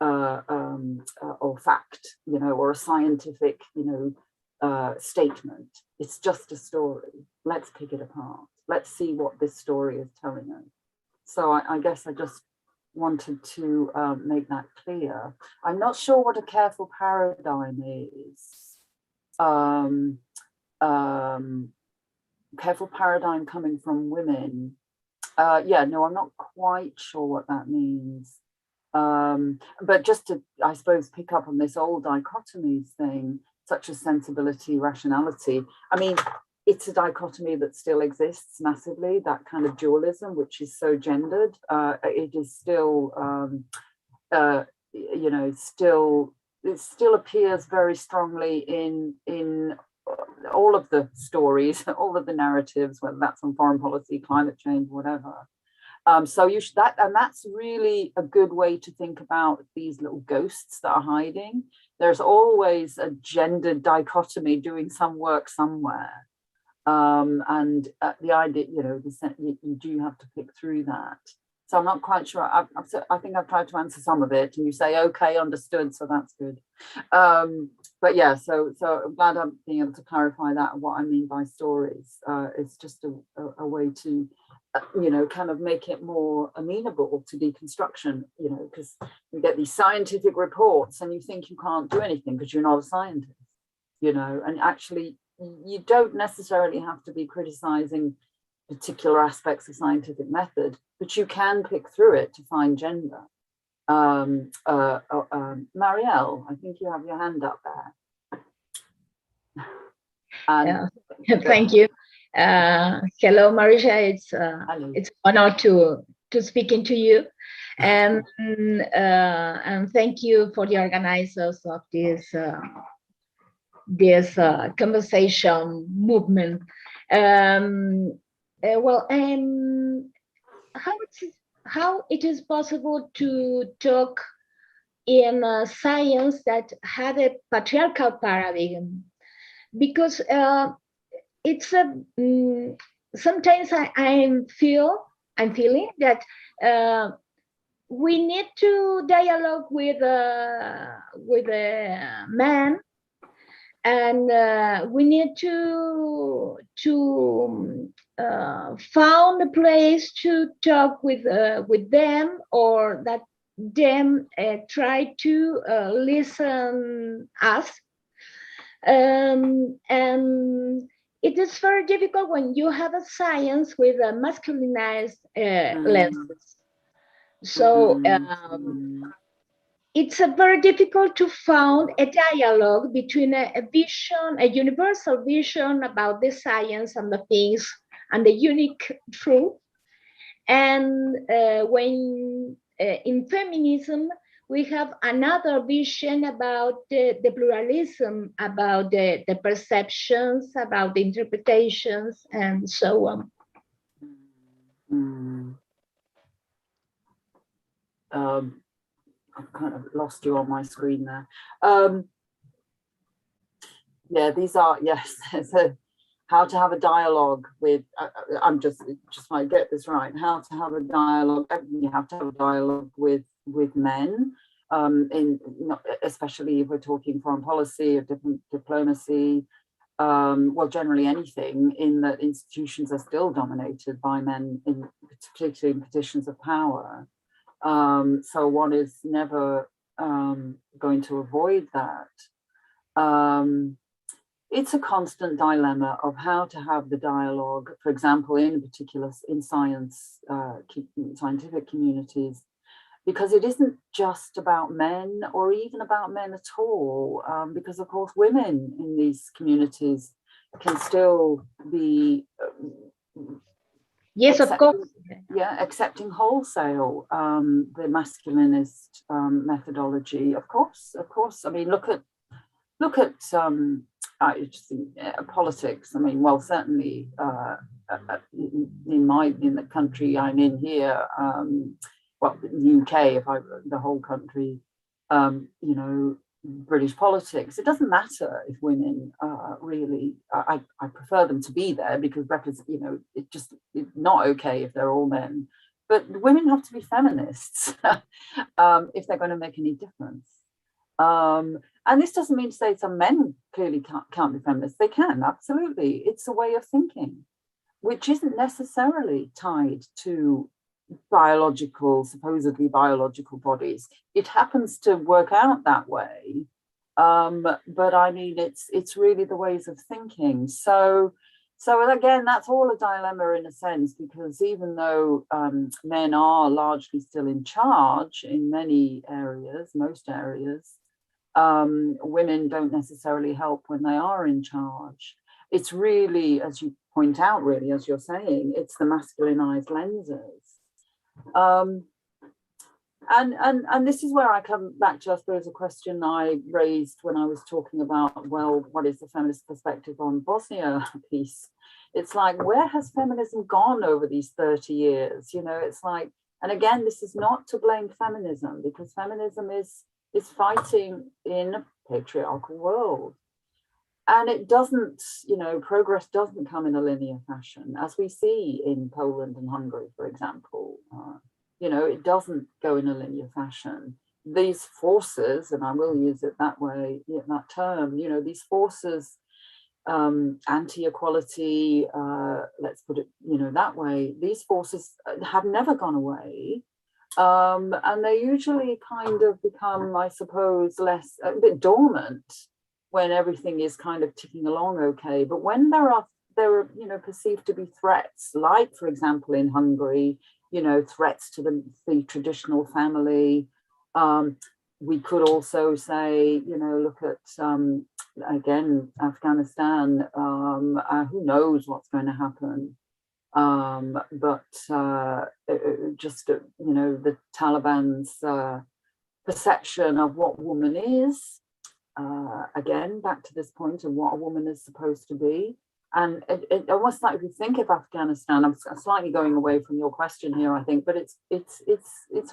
[SPEAKER 2] or fact, you know, or a scientific, you know, statement. It's just a story. Let's pick it apart. Let's see what this story is telling us. So I guess I just wanted to make that clear. I'm not sure what a careful paradigm is. Careful paradigm coming from women. Yeah, no, I'm not quite sure what that means. But just to, I suppose, pick up on this old dichotomies thing, such as sensibility, rationality. I mean, it's a dichotomy that still exists massively, that kind of dualism, which is so gendered. It is still, you know, it still appears very strongly in all of the stories, all of the narratives, whether that's on foreign policy, climate change, whatever. So you should, that's really a good way to think about these little ghosts that are hiding. There's always a gendered dichotomy doing some work somewhere. And the idea, you know, you do have to pick through that. So I'm not quite sure. I think I've tried to answer some of it, and you say, okay, understood, so that's good. But yeah, so I'm glad I'm being able to clarify that and what I mean by stories. It's just a way to, you know, kind of make it more amenable to deconstruction, you know, because you get these scientific reports and you think you can't do anything because you're not a scientist, you know, and actually you don't necessarily have to be criticizing particular aspects of scientific method, but you can pick through it to find gender. Marielle, I think you have your hand up there. And,
[SPEAKER 4] thank you. Hello, Marysia. It's an honor to speaking to you, and thank you for the organizers of this conversation movement. How it is possible to talk in science that had a patriarchal paradigm? Because it's a sometimes I'm feeling that we need to dialogue with a man, and we need to found a place to talk with them, or that them try to listen us. And it is very difficult when you have a science with a masculinized lenses. So it's very difficult to find a dialogue between a vision, a universal vision about the science and the things and the unique truth. And when in feminism, we have another vision about the pluralism, about the perceptions, about the interpretations, and so on.
[SPEAKER 2] I've kind of lost you on my screen there. Yeah, these are, yes, so how to have a dialogue with, I'm just want to get this right, how to have a dialogue, you have to have a dialogue with men, especially if we're talking foreign policy or different diplomacy, well, generally anything, in that institutions are still dominated by men, particularly in positions of power. So one is never going to avoid that. It's a constant dilemma of how to have the dialogue, for example, in particular in scientific communities, because it isn't just about men or even about men at all, because of course women in these communities can still be
[SPEAKER 4] Yes, of course.
[SPEAKER 2] Yeah, accepting wholesale the masculinist methodology. Of course. I mean, look at I just think, politics. I mean, well, certainly in the country I'm in here, well, the UK, the whole country, you know, British politics, it doesn't matter if women really, I prefer them to be there because, you know, it's not okay if they're all men, but women have to be feminists if they're going to make any difference. And this doesn't mean to say some men clearly can't be feminists. They can, absolutely. It's a way of thinking, which isn't necessarily tied to supposedly biological bodies. It happens to work out that way. But I mean, it's really the ways of thinking. So again, that's all a dilemma in a sense, because even though men are largely still in charge in many areas, most areas, women don't necessarily help when they are in charge. It's really, as you point out, really, as you're saying, it's the masculinized lenses. And this is where I come back to, I suppose, a question I raised when I was talking about, well, what is the feminist perspective on Bosnia piece? It's like, where has feminism gone over these 30 years? You know, it's like, and again, this is not to blame feminism, because feminism is fighting in a patriarchal world. And it doesn't, you know, progress doesn't come in a linear fashion, as we see in Poland and Hungary, for example. You know, it doesn't go in a linear fashion. These forces, and I will use it that way, that term, you know, these forces, anti-equality, let's put it, you know, that way, these forces have never gone away. And they usually kind of become, I suppose, a bit dormant when everything is kind of ticking along okay. But when there are, you know, perceived to be threats, like, for example, in Hungary, you know, threats to the traditional family. We could also say, you know, look at, again, Afghanistan, who knows what's going to happen. But just, you know, the Taliban's perception of what woman is, again, back to this point of what a woman is supposed to be. And it almost like, if you think of Afghanistan, I'm slightly going away from your question here, I think, but it's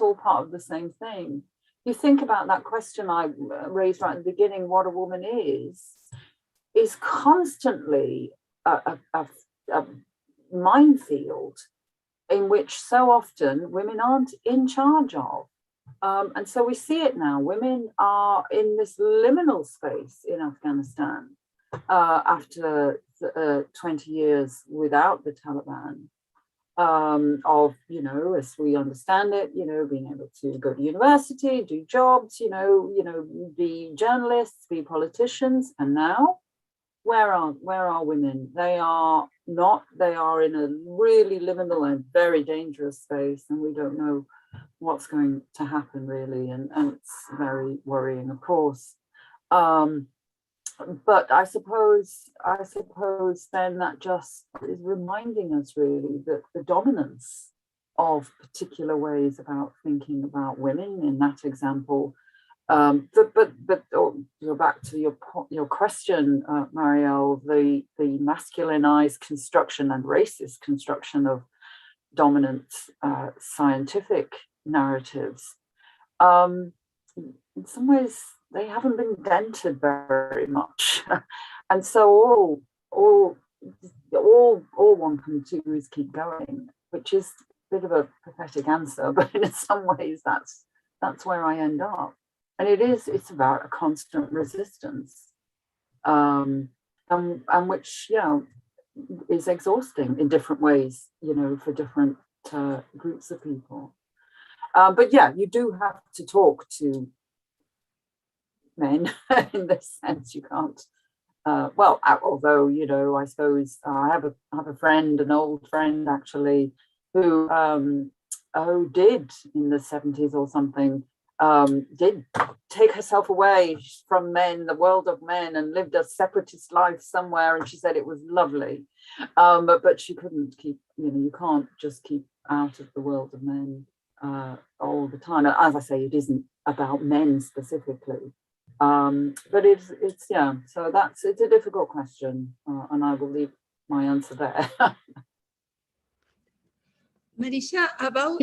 [SPEAKER 2] all part of the same thing. You think about that question I raised right at the beginning, what a woman is constantly a minefield in which so often women aren't in charge of. And so we see it now. Women are in this liminal space in Afghanistan after 20 years without the Taliban, of, you know, as we understand it, you know, being able to go to university, do jobs, you know, be journalists, be politicians. And now, where are women? They are not. They are in a really liminal and very dangerous space, and we don't know what's going to happen really, and it's very worrying, of course. But I suppose then that just is reminding us really that the dominance of particular ways about thinking about women in that example. But go back to your question, Marielle, the masculinized construction and racist construction of dominant scientific narratives. In some ways, they haven't been dented very much, and so all one can do is keep going, which is a bit of a pathetic answer, but in some ways that's where I end up, and it's about a constant resistance, and which, you know, is exhausting in different ways, you know, for different groups of people. But yeah, you do have to talk to men in this sense. You can't. Well, although, you know, I suppose I have a friend, an old friend actually, who did in the 70s or something did take herself away from men, the world of men, and lived a separatist life somewhere, and she said it was lovely, but she couldn't keep, you can't just keep out of the world of men all the time. And as I say, it isn't about men specifically, but it's yeah, so it's a difficult question, and I will leave my answer there.
[SPEAKER 1] Marysia, about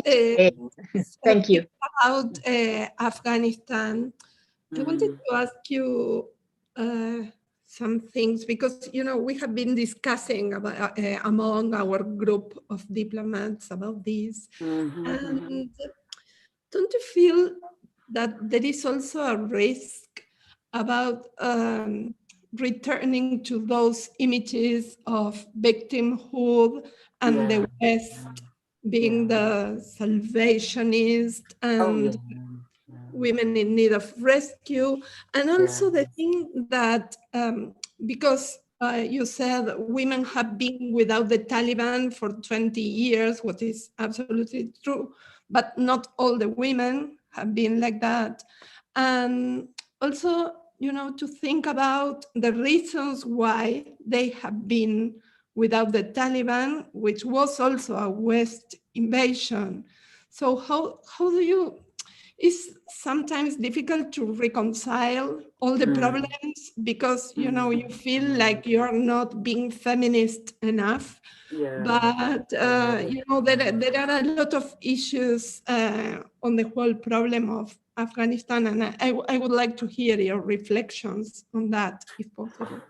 [SPEAKER 4] thank you.
[SPEAKER 1] About Afghanistan, I wanted to ask you some things, because we have been discussing about among our group of diplomats about this, and don't you feel that there is also a risk about returning to those images of victimhood and the West being the salvationist and women in need of rescue, and also the thing that because you said women have been without the Taliban for 20 years, what is absolutely true, but not all the women have been like that. And also, to think about the reasons why they have been without the Taliban, which was also a West invasion. So how do you, it's sometimes difficult to reconcile all the problems, because, you feel like you're not being feminist enough. But, there are a lot of issues on the whole problem of Afghanistan, and I would like to hear your reflections on that, if possible.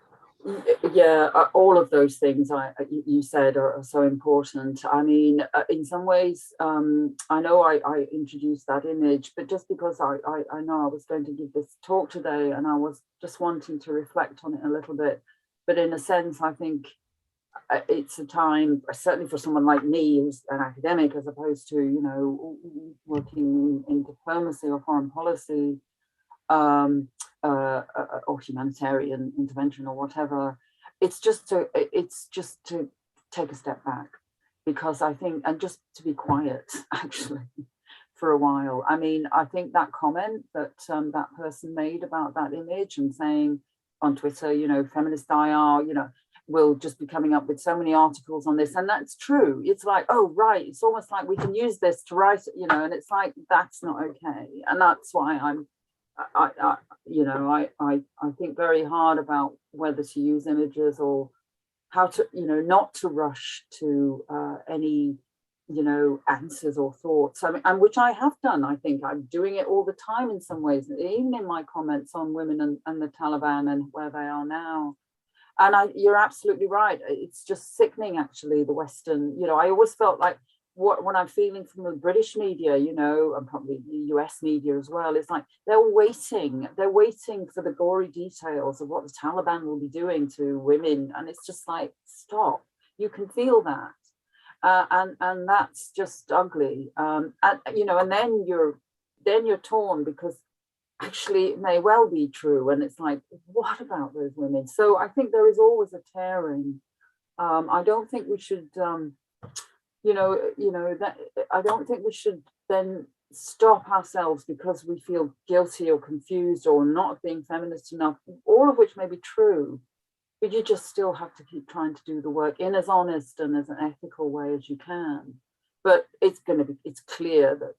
[SPEAKER 2] Yeah, all of those things you said are so important. I mean, in some ways, I know I introduced that image, but just because I know I was going to give this talk today, and I was just wanting to reflect on it a little bit. But in a sense, I think it's a time, certainly for someone like me, who's an academic, as opposed to, working in diplomacy or foreign policy, or humanitarian intervention or whatever. It's just to take a step back, because I think, and just to be quiet actually for a while. I mean, I think that comment that that person made about that image and saying on Twitter, feminist IR, will just be coming up with so many articles on this, and that's true. It's like, oh right, it's almost like we can use this to write, and it's like, that's not okay. And that's why I think very hard about whether to use images or how to, not to rush to any, answers or thoughts. I mean, and which I have done. I think I'm doing it all the time in some ways, even in my comments on women and the Taliban and where they are now. And you're absolutely right. It's just sickening, actually, the Western, I always felt like what I'm feeling from the British media, and probably the US media as well, is like they're waiting for the gory details of what the Taliban will be doing to women. And it's just like, stop, you can feel that. And that's just ugly. And then you're torn, because actually it may well be true. And it's like, what about those women? So I think there is always a tearing. I don't think we should, I don't think we should then stop ourselves because we feel guilty or confused or not being feminist enough, all of which may be true, but you just still have to keep trying to do the work in as honest and as an ethical way as you can. But it's clear that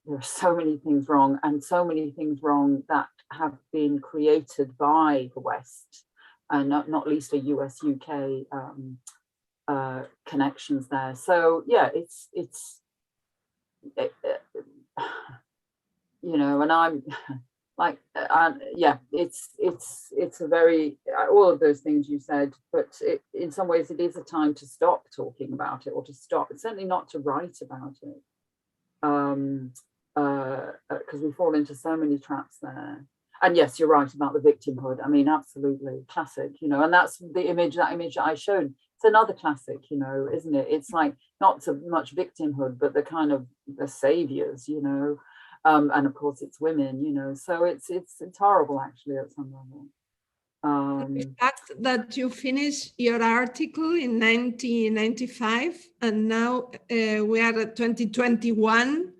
[SPEAKER 2] there are so many things wrong, and so many things wrong that have been created by the West, and not least a US-UK connections there. So yeah, it's and I'm like, yeah, it's a very, all of those things you said, but in some ways it is a time to stop talking about it, or to stop, certainly not to write about it, because we fall into so many traps there. And yes, you're right about the victimhood. I mean, absolutely classic, and that's the image, that I showed. It's another classic, isn't it? It's like not so much victimhood, but the kind of the saviors, and of course it's women, so it's horrible actually at some level.
[SPEAKER 1] The fact that you finished your article in 1995 and now we are at 2021,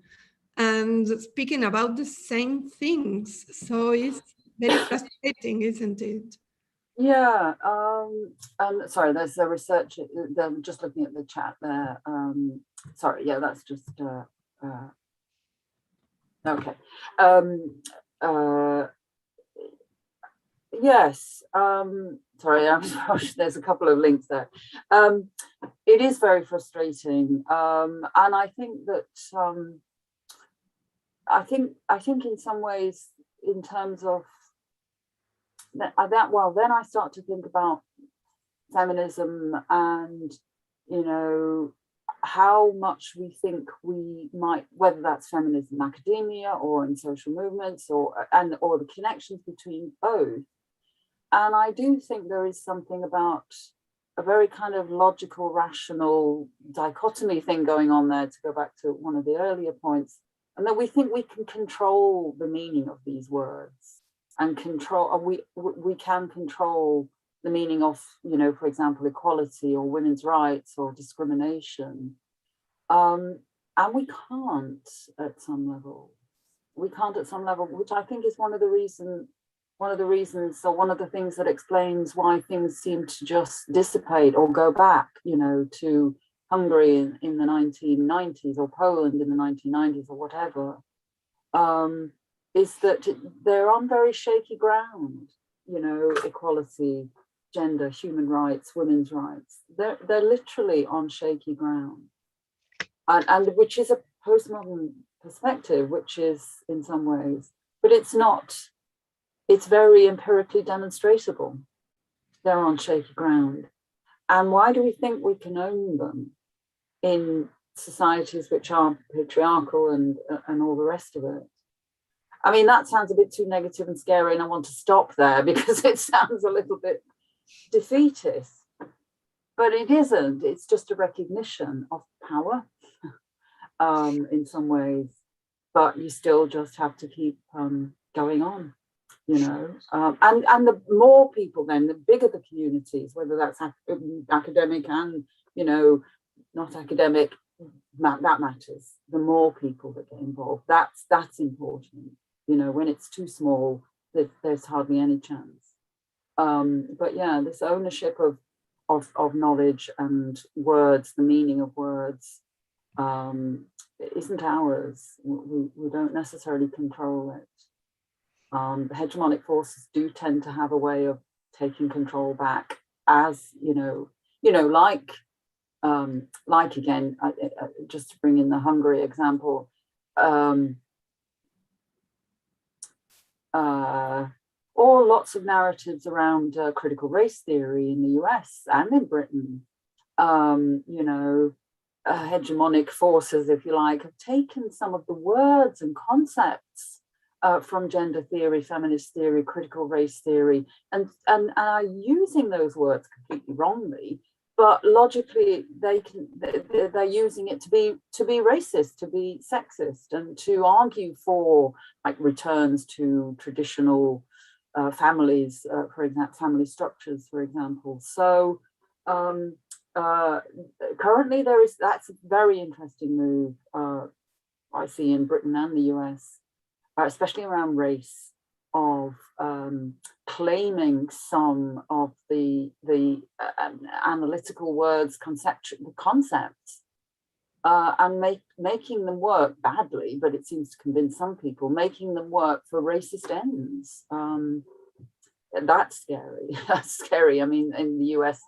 [SPEAKER 1] and speaking about the same things. So it's very frustrating, isn't it?
[SPEAKER 2] Yeah, sorry, there's a research, I'm just looking at the chat there. Sorry, yeah, that's just, okay. Yes, sorry, there's a couple of links there. It is very frustrating, and I think that I think in some ways, in terms of that, well, then I start to think about feminism and, you know, how much we think we might, whether that's feminism in academia or in social movements, or the connections between both. And I do think there is something about a very kind of logical, rational dichotomy thing going on there, to go back to one of the earlier points, and that we think we can control the meaning of these words, and we can control the meaning of, you know, for example, equality or women's rights or discrimination. And we can't at some level. We can't at some level, which I think is one of the reasons, or one of the things that explains why things seem to just dissipate or go back, you know, to Hungary in the 1990s, or Poland in the 1990s, or whatever, is that they're on very shaky ground, you know, equality, gender, human rights, women's rights. They're literally on shaky ground. And which is a postmodern perspective, which is in some ways, but it's not, it's very empirically demonstrable. They're on shaky ground. And why do we think we can own them in societies which are patriarchal and all the rest of it? I mean, that sounds a bit too negative and scary, and I want to stop there because it sounds a little bit defeatist, but it isn't. It's just a recognition of power in some ways, but you still just have to keep going on, you know. And the more people, then the bigger the communities, whether that's academic and, you know, not academic, that matters. The more people that get involved, that's important. You know, when it's too small, there's hardly any chance. But yeah, this ownership of knowledge and words, the meaning of words, isn't ours. We don't necessarily control it. Hegemonic forces do tend to have a way of taking control back, as like again, just to bring in the Hungary example, or lots of narratives around critical race theory in the US and in Britain. You know, hegemonic forces, if you like, have taken some of the words and concepts from gender theory, feminist theory, critical race theory, and are using those words completely wrongly, but logically they're using it to be racist, to be sexist, and to argue for like returns to traditional families, for example, family structures, for example. So currently that's a very interesting move I see in Britain and the US, especially around race, of claiming some of the analytical words, concepts, and making them work badly, but it seems to convince some people, making them work for racist ends. That's scary. That's scary. I mean, in the US,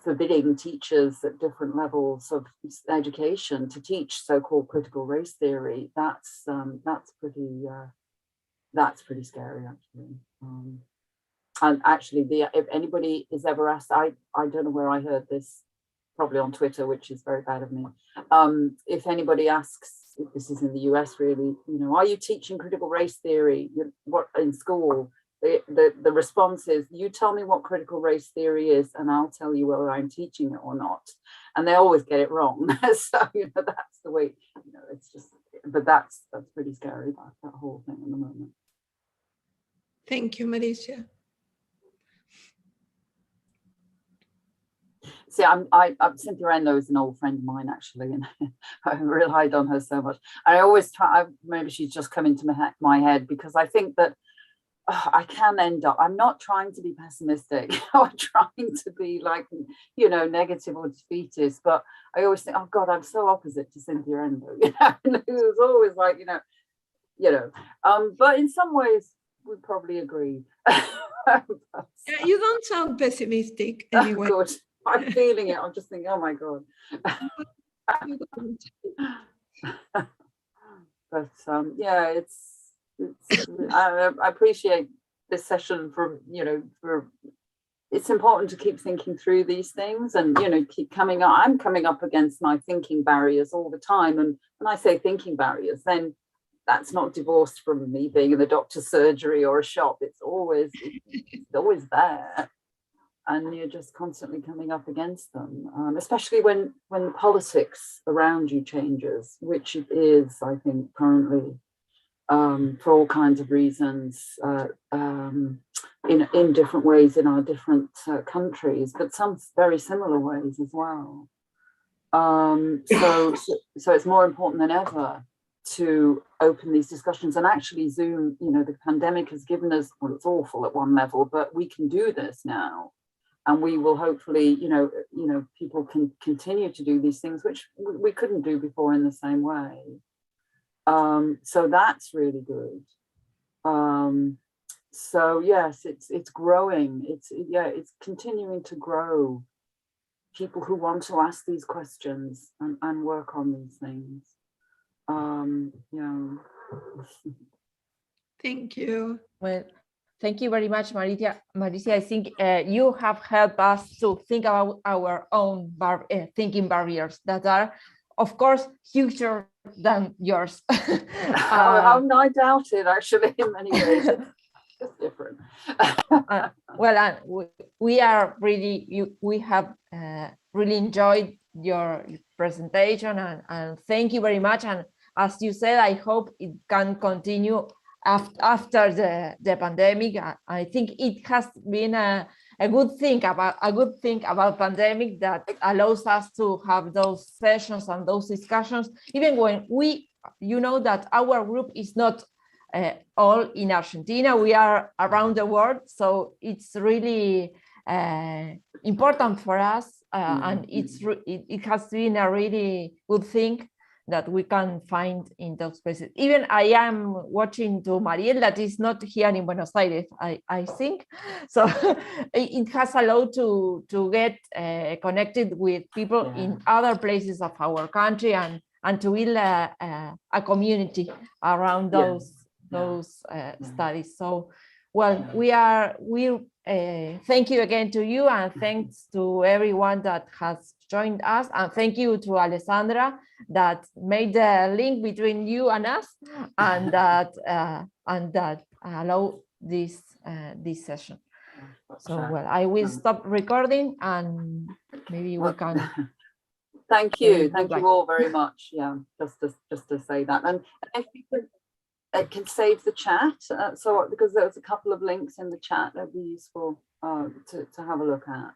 [SPEAKER 2] forbidding teachers at different levels of education to teach so-called critical race theory, that's pretty scary, actually. And actually, if anybody is ever asked, I don't know where I heard this, probably on Twitter, which is very bad of me. If anybody asks, this is in the US really, are you teaching critical race theory in school? The response is, you tell me what critical race theory is and I'll tell you whether I'm teaching it or not. And they always get it wrong. So, that's the way, it's just, but that's pretty scary, that whole thing at the moment.
[SPEAKER 1] Thank you, Marysia.
[SPEAKER 2] See, Cynthia Endo is an old friend of mine, actually, and I relied on her so much. I always try, maybe she's just come into my head, because I think that I can end up, I'm not trying to be pessimistic, I'm trying to be like, you know, negative or defeatist, but I always think, oh God, I'm so opposite to Cynthia Endo, you know, and it was always like, you know, but in some ways we probably agree.
[SPEAKER 1] Yeah, you don't sound pessimistic anyway.
[SPEAKER 2] Good. I'm feeling it. I'm just thinking, oh my God. But yeah, I appreciate this session it's important to keep thinking through these things and, you know, keep coming up. I'm coming up against my thinking barriers all the time. And when I say thinking barriers, then that's not divorced from me being in the doctor's surgery or a shop. It's always there. And you're just constantly coming up against them, especially when the politics around you changes, which it is, I think, currently, for all kinds of reasons, in different ways in our different countries, but some very similar ways as well. So it's more important than ever to open these discussions. And actually Zoom, you know, the pandemic has given us, well, it's awful at one level, but we can do this now. And we will hopefully, you know, people can continue to do these things, which we couldn't do before in the same way. So that's really good. So yes, it's growing. It's continuing to grow. People who want to ask these questions and work on these things. Yeah.
[SPEAKER 1] Thank you.
[SPEAKER 3] Well, thank you very much, Marysia. Marysia, I think you have helped us to think about our own thinking barriers that are, of course, huger than yours.
[SPEAKER 2] I doubt it, actually, in many ways. It's different.
[SPEAKER 3] We have really enjoyed your presentation, and thank you very much. And as you said, I hope it can continue after the pandemic. I think it has been a good thing about pandemic that allows us to have those sessions and those discussions, even when you know that our group is not all in Argentina, we are around the world, so it's really important for us, and it has been a really good thing that we can find in those places. Even I am watching to Mariel, that is not here in Buenos Aires, I think. So it has allowed to get connected with people in other places of our country and to build a community around those studies. So, well, we thank you again to you, and thanks to everyone that has joined us, and thank you to Alessandra that made the link between you and us, and that allow this session. So, well, I will stop recording, and maybe we can.
[SPEAKER 2] Thank you all very much. Yeah, just to say that, and if you could. It can save the chat, so because there's a couple of links in the chat that would be useful to have a look at.